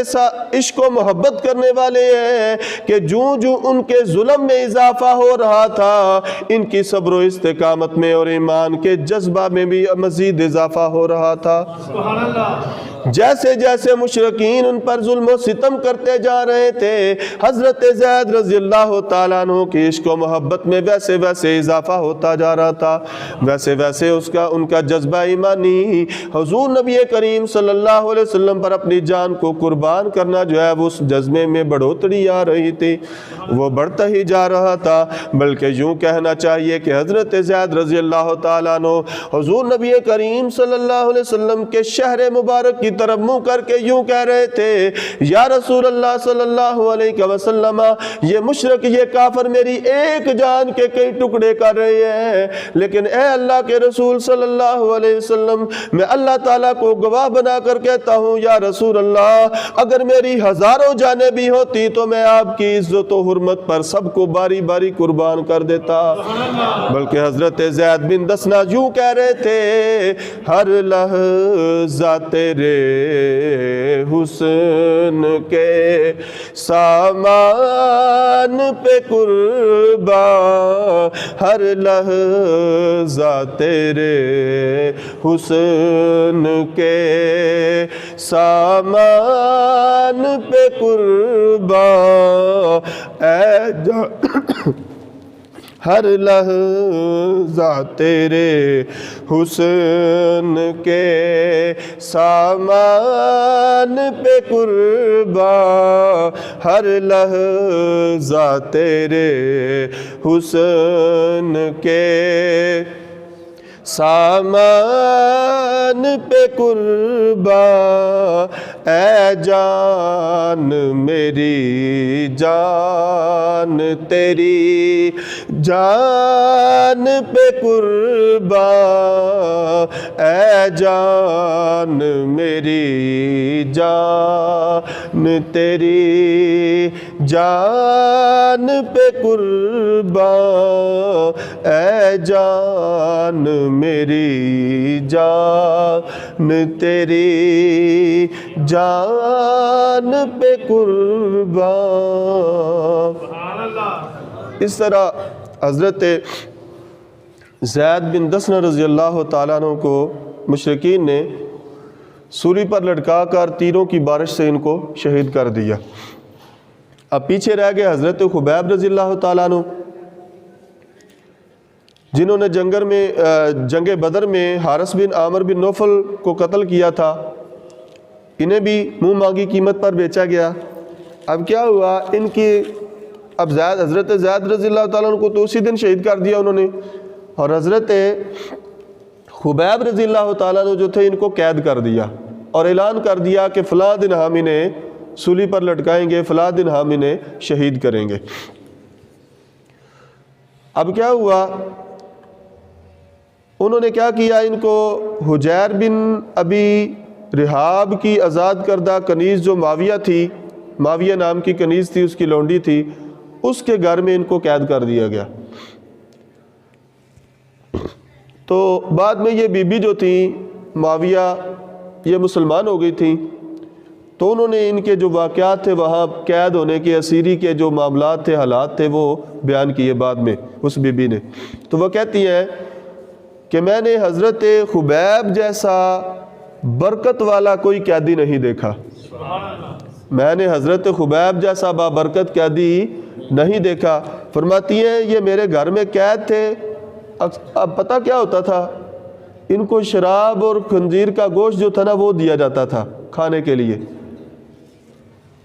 عشق و محبت کرنے والے ہیں کہ جو ان کے ظلم میں اضافہ ہو رہا تھا ان کی صبر و استقامت میں اور ایمان کے جذبہ میں بھی مزید اضافہ ہو رہا تھا۔ سبحان اللہ۔ جیسے جیسے مشرکین ان پر ظلم و ستم کرتے جا رہے تھے، حضرت زید رضی اللہ تعالیٰ عنہ کی عشق و محبت میں ویسے ویسے اضافہ ہوتا جا رہا تھا، ویسے ویسے ان کا جذبہ ایمانی حضور نبی کریم صلی اللہ علیہ وسلم پر اپنی جان کو قربان کرنا جو ہے وہ اس جذبے میں بڑھوتری آ رہی تھی، وہ بڑھتا ہی جا رہا تھا۔ بلکہ یوں کہنا چاہیے کہ حضرت زید رضی اللہ تعالیٰ عنہ حضور نبی کریم صلی اللہ علیہ وسلم کے شہر مبارک کی طرف منہ کر کے یوں کہہ رہے تھے، یا رسول اللہ صلی اللہ علیہ وسلم، یہ مشرک، یہ کافر میری ایک جان کے کئی ٹکڑے کر رہے ہیں، لیکن اے اللہ کے رسول صلی اللہ علیہ وسلم، میں اللہ تعالیٰ کو گواہ بنا کر کہتا ہوں یا رسول اللہ، اگر میری ہزاروں جانیں بھی ہوتی تو میں آپ کی عزت و حرمت پر سب کو باری باری قربان کر دیتا۔ بلکہ حضرت زید بن دسنا یوں کہہ رہے تھے، ہر لحظہ تیرے حسن کے سامان پہ قربان، ہر لحظہ تیرے حسن کے سامان پہ قربان، اے ہر لحظہ تیرے حسن کے سامان پہ قربان، ہر لحظہ تیرے حسن کے سامان پہ قربان، اے جان میری جان تیری جان پہ قربان، اے جان میری جان تیری جان پہ قربان، اے جان میری جان تیری جان پہ قربان۔ اس طرح حضرت زید بن دسنہ رضی اللہ تعالیٰ عنہ کو مشرکین نے سولی پر لٹکا کر تیروں کی بارش سے ان کو شہید کر دیا۔ اب پیچھے رہ گئے حضرت خبیب رضی اللہ تعالیٰ عنہ، جنہوں نے جنگ بدر میں حارث بن عامر بن نوفل کو قتل کیا تھا، انہیں بھی منہ مانگی قیمت پر بیچا گیا۔ اب کیا ہوا، ان کی اب حضرت زید رضی اللہ تعالیٰ عنہ کو تو اسی دن شہید کر دیا انہوں نے، اور حضرت خبیب رضی اللہ تعالیٰ عنہ جو تھے ان کو قید کر دیا اور اعلان کر دیا کہ فلاں دن ہم انہیں سولی پر لٹکائیں گے، فلاں دن ہم انہیں شہید کریں گے۔ اب کیا ہوا، انہوں نے کیا کیا، ان کو حجیر بن ابی رحاب کی آزاد کردہ کنیز جو معاویہ تھی، معاویہ نام کی کنیز تھی، اس کی لونڈی تھی، اس کے گھر میں ان کو قید کر دیا گیا۔ تو بعد میں یہ بی بی جو تھی معاویہ، یہ مسلمان ہو گئی تھیں، تو انہوں نے ان کے جو واقعات تھے وہاں قید ہونے کے، اسیری کے جو معاملات تھے، حالات تھے، وہ بیان کیے بعد میں اس بی بی نے۔ تو وہ کہتی ہیں کہ میں نے حضرت خبیب جیسا برکت والا کوئی قیدی نہیں دیکھا، میں نے حضرت خبیب جیسا بابرکت قیدی نہیں دیکھا۔ فرماتی ہیں یہ میرے گھر میں قید تھے، اب پتہ کیا ہوتا تھا، ان کو شراب اور خنزیر کا گوشت جو تھا نا وہ دیا جاتا تھا کھانے کے لیے۔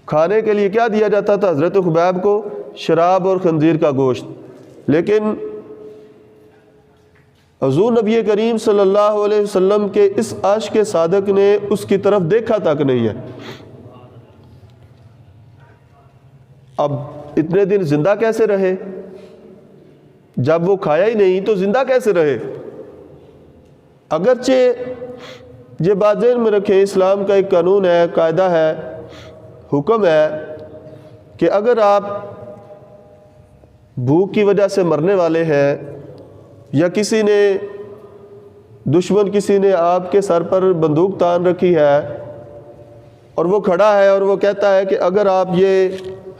کھانے کے لیے کیا دیا جاتا تھا حضرت خبیب کو؟ شراب اور خنزیر کا گوشت۔ لیکن حضور نبی کریم صلی اللہ علیہ وسلم کے اس عاشق صادق نے اس کی طرف دیکھا تک نہیں ہے۔ اب اتنے دن زندہ کیسے رہے؟ جب وہ کھایا ہی نہیں تو زندہ کیسے رہے؟ اگرچہ یہ بات ذہن میں رکھیں، اسلام کا ایک قانون ہے، قاعدہ ہے، حکم ہے کہ اگر آپ بھوک کی وجہ سے مرنے والے ہیں، یا کسی نے دشمن کسی نے آپ کے سر پر بندوق تان رکھی ہے اور وہ کھڑا ہے اور وہ کہتا ہے کہ اگر آپ یہ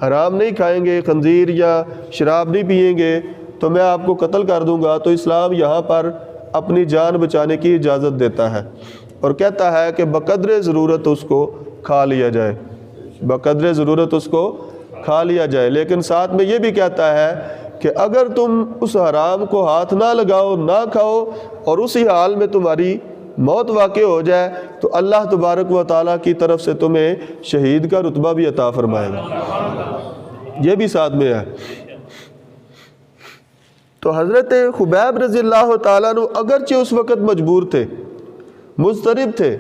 حرام نہیں کھائیں گے، خنزیر یا شراب نہیں پئیں گے تو میں آپ کو قتل کر دوں گا، تو اسلام یہاں پر اپنی جان بچانے کی اجازت دیتا ہے اور کہتا ہے کہ بقدر ضرورت اس کو کھا لیا جائے، بقدر ضرورت اس کو کھا لیا جائے۔ لیکن ساتھ میں یہ بھی کہتا ہے کہ اگر تم اس حرام کو ہاتھ نہ لگاؤ، نہ کھاؤ، اور اسی حال میں تمہاری موت واقع ہو جائے تو اللہ تبارک و تعالیٰ کی طرف سے تمہیں شہید کا رتبہ بھی عطا فرمائے گا۔ یہ بھی ساتھ میں ہے۔ تو حضرت خبیب رضی اللہ تعالیٰ عنہ اگرچہ اس وقت مجبور تھے، مضطرب تھے،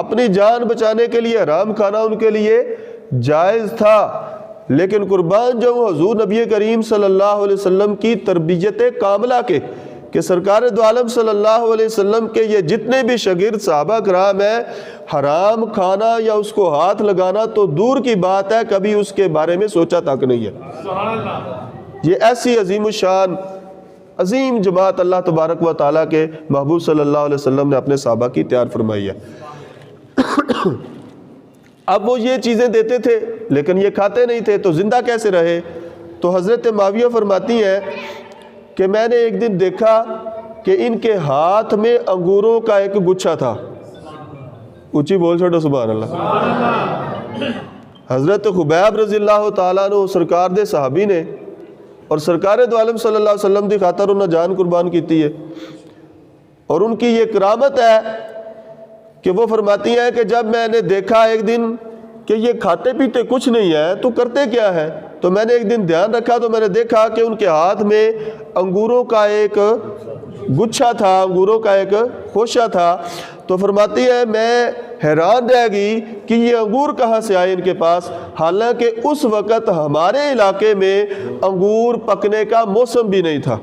اپنی جان بچانے کے لیے حرام کھانا ان کے لیے جائز تھا، لیکن قربان جو حضور نبی کریم صلی اللہ علیہ وسلم کی تربیت کاملہ کے، کہ سرکار دو عالم صلی اللہ علیہ وسلم کے یہ جتنے بھی شاگرد صحابہ کرام ہیں، حرام کھانا یا اس کو ہاتھ لگانا تو دور کی بات ہے، کبھی اس کے بارے میں سوچا تک نہیں ہے۔ یہ ایسی عظیم الشان عظیم جماعت اللہ تبارک و تعالیٰ کے محبوب صلی اللہ علیہ وسلم نے اپنے صحابہ کی تیار فرمائی ہے۔ اب وہ یہ چیزیں دیتے تھے لیکن یہ کھاتے نہیں تھے، تو زندہ کیسے رہے؟ تو حضرت معاویہ فرماتی ہیں کہ میں نے ایک دن دیکھا کہ ان کے ہاتھ میں انگوروں کا ایک گچھا تھا۔ اونچی بول چھوڑو سبحان اللہ۔ حضرت خبیب رضی اللہ تعالیٰ عنہ سرکار دے صحابی نے، اور سرکار دو عالم صلی اللہ علیہ وسلم دی خاطر انہوں نے جان قربان کیتی ہے، اور ان کی یہ کرامت ہے کہ وہ فرماتی ہیں کہ جب میں نے دیکھا ایک دن کہ یہ کھاتے پیتے کچھ نہیں ہے تو کرتے کیا ہے، تو میں نے ایک دن دھیان رکھا تو میں نے دیکھا کہ ان کے ہاتھ میں انگوروں کا ایک گچھا تھا، انگوروں کا ایک خوشہ تھا۔ تو فرماتی ہے میں حیران رہ گئی کہ یہ انگور کہاں سے آئے ان کے پاس، حالانکہ اس وقت ہمارے علاقے میں انگور پکنے کا موسم بھی نہیں تھا۔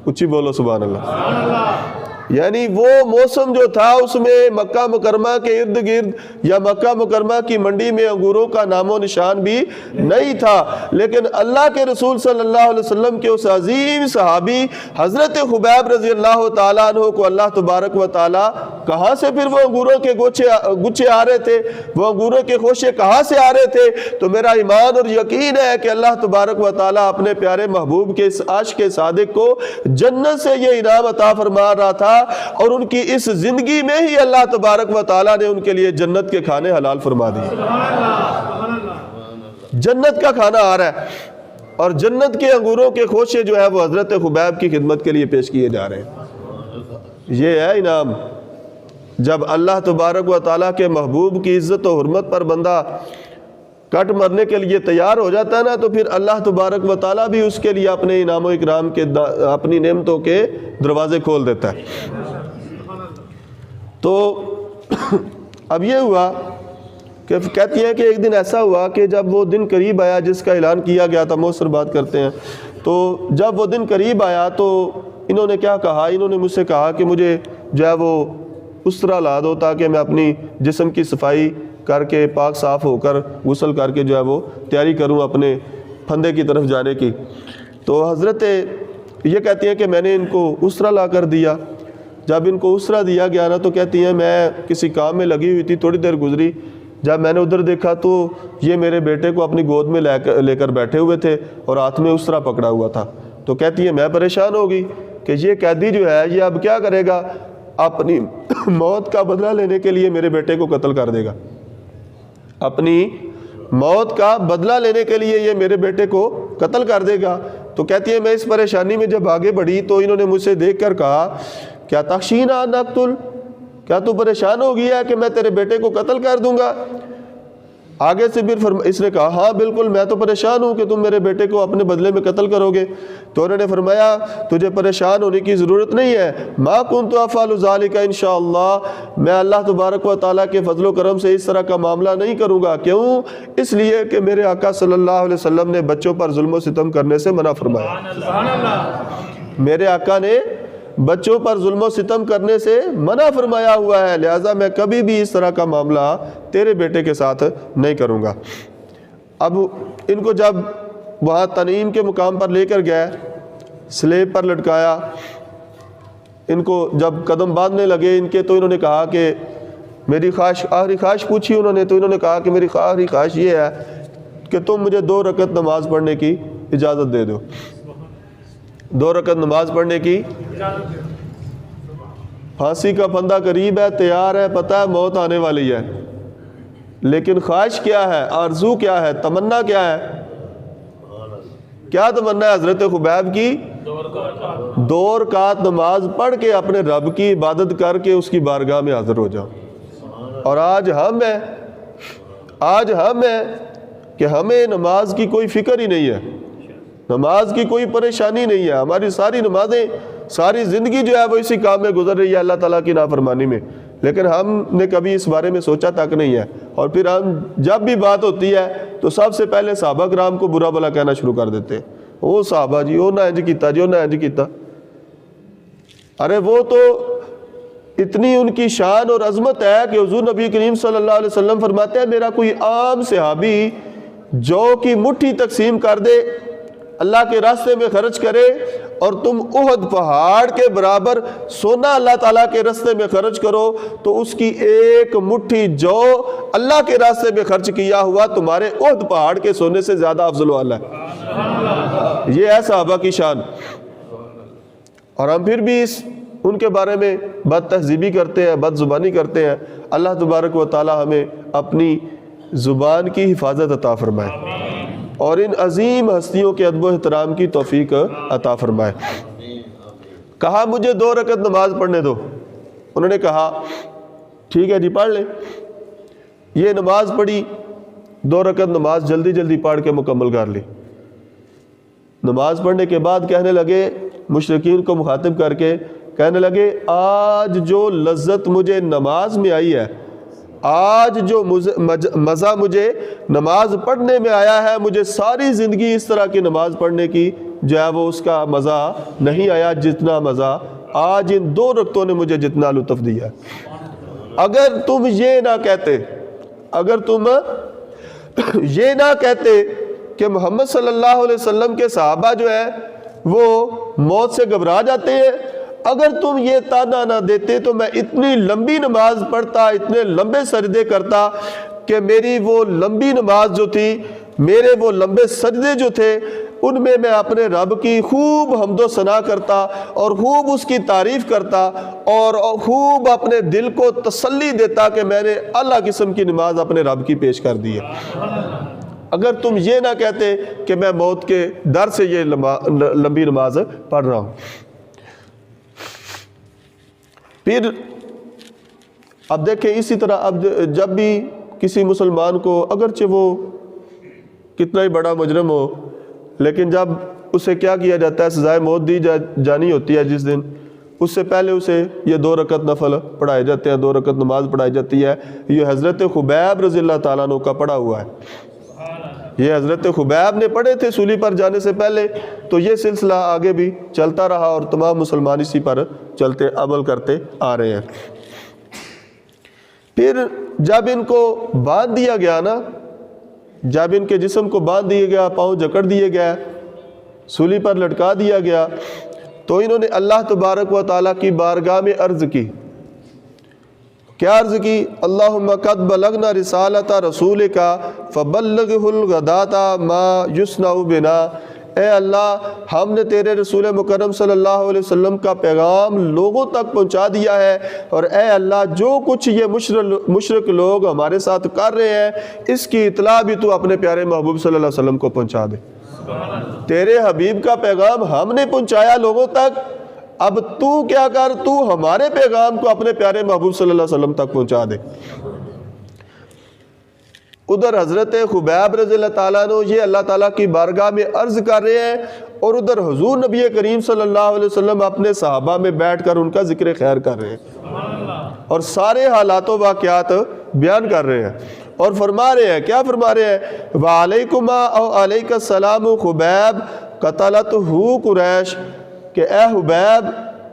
اچھی بولو سبحان اللہ۔ یعنی وہ موسم جو تھا اس میں مکہ مکرمہ کے ارد گرد یا مکہ مکرمہ کی منڈی میں انگوروں کا نام و نشان بھی نہیں تھا، لیکن اللہ کے رسول صلی اللہ علیہ وسلم کے اس عظیم صحابی حضرت خبیب رضی اللہ تعالیٰ عنہ کو اللہ تبارک و تعالیٰ کہاں سے پھر وہ انگوروں کے گچھے آ رہے تھے، وہ انگوروں کے خوشے کہاں سے آ رہے تھے؟ تو میرا ایمان اور یقین ہے کہ اللہ تبارک و تعالیٰ اپنے پیارے محبوب کے اس عاشق صادق کو جنت سے یہ انعام عطا فرما رہا تھا، اور ان کی اس زندگی میں ہی اللہ تبارک و تعالیٰ نے ان کے لیے جنت کے کھانے حلال فرما دیے۔ جنت کا کھانا آ رہا ہے، اور جنت کے انگوروں کے خوشے جو ہے وہ حضرت خبیب کی خدمت کے لیے پیش کیے جا رہے ہیں۔ یہ ہے انعام۔ جب اللہ تبارک و تعالیٰ کے محبوب کی عزت و حرمت پر بندہ کٹ مرنے کے لیے تیار ہو جاتا ہے نا، تو پھر اللہ تبارک و تعالیٰ بھی اس کے لیے اپنے انعام و اکرام کے اپنی نعمتوں کے دروازے کھول دیتا ہے۔ تو اب یہ ہوا کہ کہتی ہیں کہ ایک دن ایسا ہوا کہ جب وہ دن قریب آیا جس کا اعلان کیا گیا تھا، مؤثر بات کرتے ہیں، تو جب وہ دن قریب آیا تو انہوں نے کیا کہا، انہوں نے مجھ سے کہا کہ مجھے جو ہے وہ اس طرح لا دو تاکہ میں اپنی جسم کی صفائی کر کے پاک صاف ہو کر غسل کر کے جو ہے وہ تیاری کروں اپنے پھندے کی طرف جانے کی۔ تو حضرت یہ کہتی ہیں کہ میں نے ان کو اسرا لا کر دیا۔ جب ان کو اسرا دیا گیا نا تو کہتی ہیں میں کسی کام میں لگی ہوئی تھی، تھوڑی دیر گزری، جب میں نے ادھر دیکھا تو یہ میرے بیٹے کو اپنی گود میں لے کر بیٹھے ہوئے تھے اور ہاتھ میں اسرا پکڑا ہوا تھا۔ تو کہتی ہے میں پریشان ہو گئی کہ یہ قیدی جو ہے یہ اب کیا کرے گا، اپنی موت کا بدلہ لینے کے لیے میرے بیٹے کو قتل کر دے گا، اپنی موت کا بدلہ لینے کے لیے یہ میرے بیٹے کو قتل کر دے گا۔ تو کہتی ہے میں اس پریشانی میں جب آگے بڑھی تو انہوں نے مجھ سے دیکھ کر کہا کیا تخشین ان اقتل، کیا تو پریشان ہو گیا ہے کہ میں تیرے بیٹے کو قتل کر دوں گا؟ آگے سے پھر اس نے کہا ہاں بالکل میں تو پریشان ہوں کہ تم میرے بیٹے کو اپنے بدلے میں قتل کرو گے۔ تو انہوں نے فرمایا تجھے پریشان ہونے کی ضرورت نہیں ہے، ما کنت افعل ذلک انشاءاللہ، میں اللہ تبارک و تعالیٰ کے فضل و کرم سے اس طرح کا معاملہ نہیں کروں گا۔ کیوں؟ اس لیے کہ میرے آقا صلی اللہ علیہ وسلم نے بچوں پر ظلم و ستم کرنے سے منع فرمایا۔ میرے آقا نے بچوں پر ظلم و ستم کرنے سے منع فرمایا ہوا ہے، لہٰذا میں کبھی بھی اس طرح کا معاملہ تیرے بیٹے کے ساتھ نہیں کروں گا۔ اب ان کو جب وہاں تنعیم کے مقام پر لے کر گئے، سلیب پر لٹکایا، ان کو جب قدم باندھنے لگے ان کے، تو انہوں نے کہا کہ میری خواہش، آخری خواہش پوچھی انہوں نے، تو انہوں نے کہا کہ میری آخری خواہش یہ ہے کہ تم مجھے 2 رکعت نماز پڑھنے کی اجازت دے دو، 2 رکعت نماز پڑھنے کی۔ پھانسی کا پھندا قریب ہے، تیار ہے، پتہ ہے موت آنے والی ہے، لیکن خواہش کیا ہے، آرزو کیا ہے، تمنا کیا ہے؟ کیا تمنا ہے حضرت خبیب کی؟ 2 رکعت نماز پڑھ کے اپنے رب کی عبادت کر کے اس کی بارگاہ میں حاضر ہو جاؤ۔ اور آج ہم ہیں کہ ہمیں نماز کی کوئی فکر ہی نہیں ہے، نماز کی کوئی پریشانی نہیں ہے، ہماری ساری نمازیں، ساری زندگی جو ہے وہ اسی کام میں گزر رہی ہے، اللہ تعالیٰ کی نافرمانی میں، لیکن ہم نے کبھی اس بارے میں سوچا تک نہیں ہے۔ اور پھر ہم جب بھی بات ہوتی ہے تو سب سے پہلے صحابہ کرام کو برا بھلا کہنا شروع کر دیتے ہیں، وہ صحابہ جی، وہ نہ انج کیتا جی، وہ نہ انج کیتا۔ ارے وہ تو اتنی ان کی شان اور عظمت ہے کہ حضور نبی کریم صلی اللہ علیہ وسلم فرماتے ہیں میرا کوئی عام صحابی جو کی مٹھی تقسیم کر دے، اللہ کے راستے میں خرچ کرے، اور تم احد پہاڑ کے برابر سونا اللہ تعالیٰ کے راستے میں خرچ کرو تو اس کی ایک مٹھی جو اللہ کے راستے میں خرچ کیا ہوا تمہارے احد پہاڑ کے سونے سے زیادہ افضل و اعلیٰ ہے۔ یہ ہے صحابہ کی شان۔ اور ہم پھر بھی ان کے بارے میں بد تہذیبی کرتے ہیں، بد زبانی کرتے ہیں۔ اللہ تبارک و تعالی ہمیں اپنی زبان کی حفاظت عطا فرمائے اور ان عظیم ہستیوں کے ادب و احترام کی توفیق عطا فرمائے۔ کہا مجھے 2 رکعت نماز پڑھنے دو، انہوں نے کہا ٹھیک ہے جی پڑھ لیں۔ یہ نماز پڑھی، 2 رکعت نماز جلدی جلدی پڑھ کے مکمل کر لی۔ نماز پڑھنے کے بعد کہنے لگے، مشرکین کو مخاطب کر کے کہنے لگے آج جو لذت مجھے نماز میں آئی ہے، آج جو مزہ مجھے نماز پڑھنے میں آیا ہے، مجھے ساری زندگی اس طرح کی نماز پڑھنے کی جو ہے وہ اس کا مزہ نہیں آیا جتنا مزہ آج ان 2 رکعتوں نے مجھے جتنا لطف دیا۔ اگر تم یہ نہ کہتے کہ محمد صلی اللہ علیہ وسلم کے صحابہ جو ہیں وہ موت سے گھبرا جاتے ہیں، اگر تم یہ تانا نہ دیتے تو میں اتنی لمبی نماز پڑھتا، اتنے لمبے سجدے کرتا کہ میری وہ لمبی نماز جو تھی، میرے وہ لمبے سجدے جو تھے، ان میں اپنے رب کی خوب حمد و ثنا کرتا اور خوب اس کی تعریف کرتا اور خوب اپنے دل کو تسلی دیتا کہ میں نے اعلیٰ قسم کی نماز اپنے رب کی پیش کر دی ہے۔ اگر تم یہ نہ کہتے کہ میں موت کے ڈر سے یہ لمبی نماز پڑھ رہا ہوں۔ پھر اب دیکھیں اسی طرح اب جب بھی کسی مسلمان کو اگرچہ وہ کتنا ہی بڑا مجرم ہو، لیکن جب اسے کیا کیا جاتا ہے، سزائے موت دی جانی ہوتی ہے جس دن، اس سے پہلے اسے یہ 2 رکعت نفل پڑھائے جاتے ہیں، 2 رکعت نماز پڑھائی جاتی ہے۔ یہ حضرت خبیب رضی اللہ تعالیٰ عنہ کا پڑھا ہوا ہے، یہ حضرت خبیب نے پڑھے تھے سولی پر جانے سے پہلے، تو یہ سلسلہ آگے بھی چلتا رہا اور تمام مسلمان اسی پر چلتے عمل کرتے آ رہے ہیں۔ پھر جب ان کو باندھ دیا گیا نا، جب ان کے جسم کو باندھ دیا گیا، پاؤں جکڑ دیے گئے، سولی پر لٹکا دیا گیا، تو انہوں نے اللہ تبارک و تعالیٰ کی بارگاہ میں عرض کی۔ کیا عرض کی؟ اللہم قد بلغنا رسالت رسولک فبلغہ الغداۃ ما یصنع بنا۔ اے اللہ، ہم نے تیرے رسول مکرم صلی اللہ علیہ وسلم کا پیغام لوگوں تک پہنچا دیا ہے، اور اے اللہ جو کچھ یہ مشرک لوگ ہمارے ساتھ کر رہے ہیں اس کی اطلاع بھی تو اپنے پیارے محبوب صلی اللہ علیہ وسلم کو پہنچا دے۔ تیرے حبیب کا پیغام ہم نے پہنچایا لوگوں تک، اب تو کیا کر، تو ہمارے پیغام کو اپنے پیارے محبوب صلی اللہ علیہ وسلم تک پہنچا دے۔ ادھر حضرت خبیب رضی اللہ تعالیٰ عنہ یہ اللہ تعالیٰ کی بارگاہ میں عرض کر رہے ہیں، اور ادھر حضور نبی کریم صلی اللہ علیہ وسلم اپنے صحابہ میں بیٹھ کر ان کا ذکر خیر کر رہے ہیں اور سارے حالات و واقعات بیان کر رہے ہیں، اور فرما رہے ہیں، کیا فرما رہے ہیں؟ وعلیکما او علیک السلام خبیب قتلتہ قریش، کہ اے حبیب،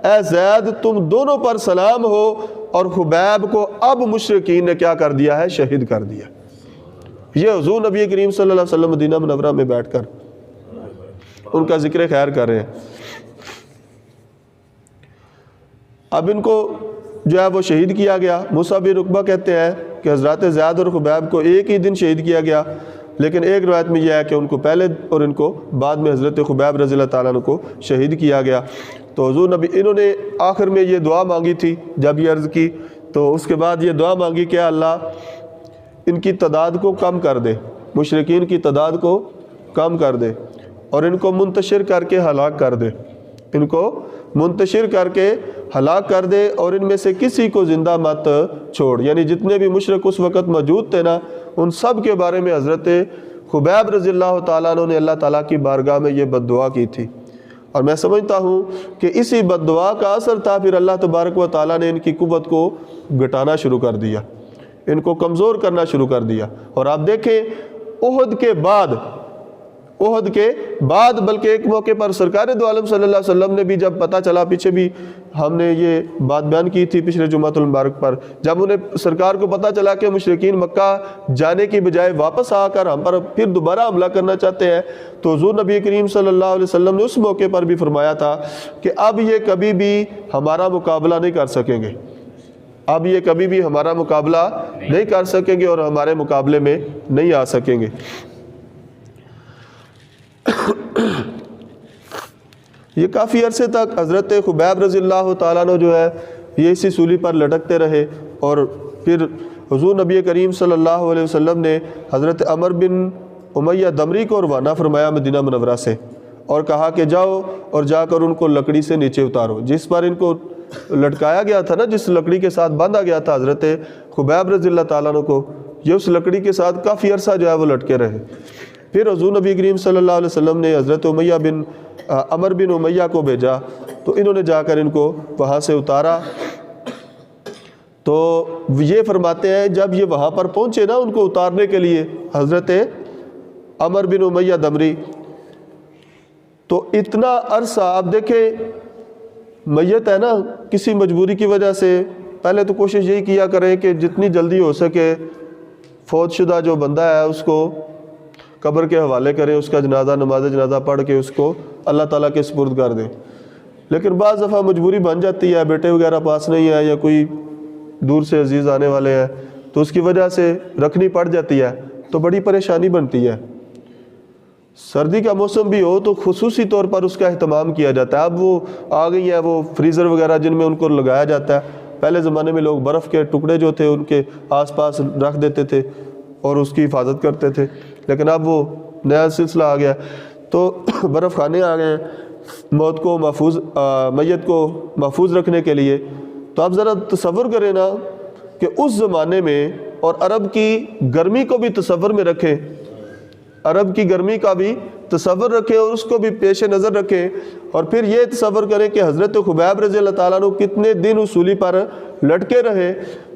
اے زید، تم دونوں پر سلام ہو، اور خبیب کو اب مشرکین نے کیا کر دیا ہے؟ شہید کر دیا۔ یہ حضور نبی کریم صلی اللہ علیہ وسلم مدینہ منورہ میں بیٹھ کر ان کا ذکر خیر کر رہے ہیں۔ اب ان کو جو ہے وہ شہید کیا گیا۔ موسیٰ بن عقبہ کہتے ہیں کہ حضرات زید اور خبیب کو ایک ہی دن شہید کیا گیا، لیکن ایک روایت میں یہ ہے کہ ان کو پہلے اور ان کو بعد میں حضرت خبیب رضی اللہ تعالیٰ عنہ کو شہید کیا گیا۔ تو حضور نبی انہوں نے آخر میں یہ دعا مانگی تھی، جب یہ عرض کی تو اس کے بعد یہ دعا مانگی کہ اللہ ان کی تعداد کو کم کر دے، مشرکین کی تعداد کو کم کر دے، اور ان کو منتشر کر کے ہلاک کر دے، ان کو منتشر کر کے ہلاک کر دے، اور ان میں سے کسی کو زندہ مت چھوڑ۔ یعنی جتنے بھی مشرک اس وقت موجود تھے نا، ان سب کے بارے میں حضرت خبیب رضی اللہ تعالیٰ عنہ نے اللہ تعالیٰ کی بارگاہ میں یہ بد دعا کی تھی، اور میں سمجھتا ہوں کہ اسی بد دعا کا اثر تھا، پھر اللہ تبارک و تعالیٰ نے ان کی قوت کو گھٹانا شروع کر دیا، ان کو کمزور کرنا شروع کر دیا۔ اور آپ دیکھیں احد کے بعد بلکہ ایک موقع پر سرکار دو عالم صلی اللہ علیہ وسلم نے بھی جب پتہ چلا، پیچھے بھی ہم نے یہ بات بیان کی تھی پچھلے جمعۃ المبارک پر، جب انہیں سرکار کو پتہ چلا کہ مشرکین مکہ جانے کی بجائے واپس آ کر ہم پر پھر دوبارہ حملہ کرنا چاہتے ہیں، تو حضور نبی کریم صلی اللہ علیہ وسلم نے اس موقع پر بھی فرمایا تھا کہ اب یہ کبھی بھی ہمارا مقابلہ نہیں کر سکیں گے، اب یہ کبھی بھی ہمارا مقابلہ نہیں کر سکیں گے اور ہمارے مقابلے میں نہیں آ سکیں گے۔ یہ کافی عرصے تک حضرت خبیب رضی اللہ تعالیٰ عنہ جو ہے یہ اسی سولی پر لٹکتے رہے، اور پھر حضور نبی کریم صلی اللہ علیہ وسلم نے حضرت عمر بن امیہ دمری کو روانہ فرمایا مدینہ منورہ سے، اور کہا کہ جاؤ اور جا کر ان کو لکڑی سے نیچے اتارو، جس پر ان کو لٹکایا گیا تھا نا، جس لکڑی کے ساتھ باندھا گیا تھا حضرت خبیب رضی اللہ تعالیٰ عنہ کو، یہ اس لکڑی کے ساتھ کافی عرصہ جو ہے وہ لٹکے رہے۔ پھر حضور نبی کریم صلی اللہ علیہ وسلم نے حضرت عمر بن امیہ کو بھیجا، تو انہوں نے جا کر ان کو وہاں سے اتارا۔ تو یہ فرماتے ہیں جب یہ وہاں پر پہنچے نا ان کو اتارنے کے لیے حضرت عمر بن امیہ دمری، تو اتنا عرصہ آپ دیکھیں میت ہے نا، کسی مجبوری کی وجہ سے پہلے تو کوشش یہی کیا کریں کہ جتنی جلدی ہو سکے فوت شدہ جو بندہ ہے اس کو قبر کے حوالے کریں، اس کا جنازہ نماز جنازہ پڑھ کے اس کو اللہ تعالیٰ کے سپرد کر دیں۔ لیکن بعض دفعہ مجبوری بن جاتی ہے، بیٹے وغیرہ پاس نہیں ہے یا کوئی دور سے عزیز آنے والے ہیں، تو اس کی وجہ سے رکھنی پڑ جاتی ہے، تو بڑی پریشانی بنتی ہے۔ سردی کا موسم بھی ہو تو خصوصی طور پر اس کا اہتمام کیا جاتا ہے۔ اب وہ آ گئی ہیں وہ فریزر وغیرہ جن میں ان کو لگایا جاتا ہے، پہلے زمانے میں لوگ برف کے ٹکڑے جو تھے ان کے آس پاس رکھ دیتے تھے اور اس کی حفاظت کرتے تھے، لیکن اب وہ نیا سلسلہ آ گیا، تو برف خانے آ گئے ہیں موت کو محفوظ میت کو محفوظ رکھنے کے لیے۔ تو آپ ذرا تصور کریں نا کہ اس زمانے میں، اور عرب کی گرمی کو بھی تصور میں رکھیں، عرب کی گرمی کا بھی تصور رکھیں اور اس کو بھی پیش نظر رکھیں، اور پھر یہ تصور کریں کہ حضرت خبیب رضی اللہ تعالیٰ عنہ کتنے دن اس سولی پر لٹکے رہے۔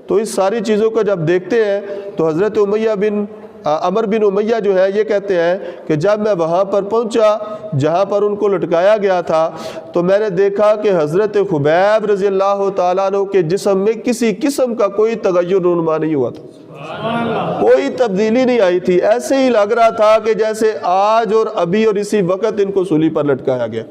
تو اس ساری چیزوں کو جب دیکھتے ہیں تو حضرت عمر بن امیہ جو ہے یہ کہتے ہیں کہ جب میں وہاں پر پہنچا جہاں پر ان کو لٹکایا گیا تھا، تو میں نے دیکھا کہ حضرت خبیب رضی اللہ تعالیٰ عنہ کے جسم میں کسی قسم کا کوئی تغیر رونما نہیں ہوا تھا، کوئی تبدیلی نہیں آئی تھی، ایسے ہی لگ رہا تھا کہ جیسے آج اور ابھی اور اسی وقت ان کو سولی پر لٹکایا گیا۔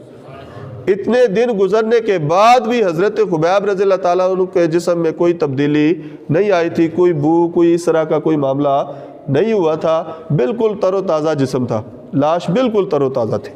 اتنے دن گزرنے کے بعد بھی حضرت خبیب رضی اللہ تعالیٰ عنہ کے جسم میں کوئی تبدیلی نہیں آئی تھی، کوئی بو کوئی اس طرح کا کوئی معاملہ نہیں ہوا تھا، بالکل تر و تازہ جسم تھا، لاش بالکل تر و تازہ تھی۔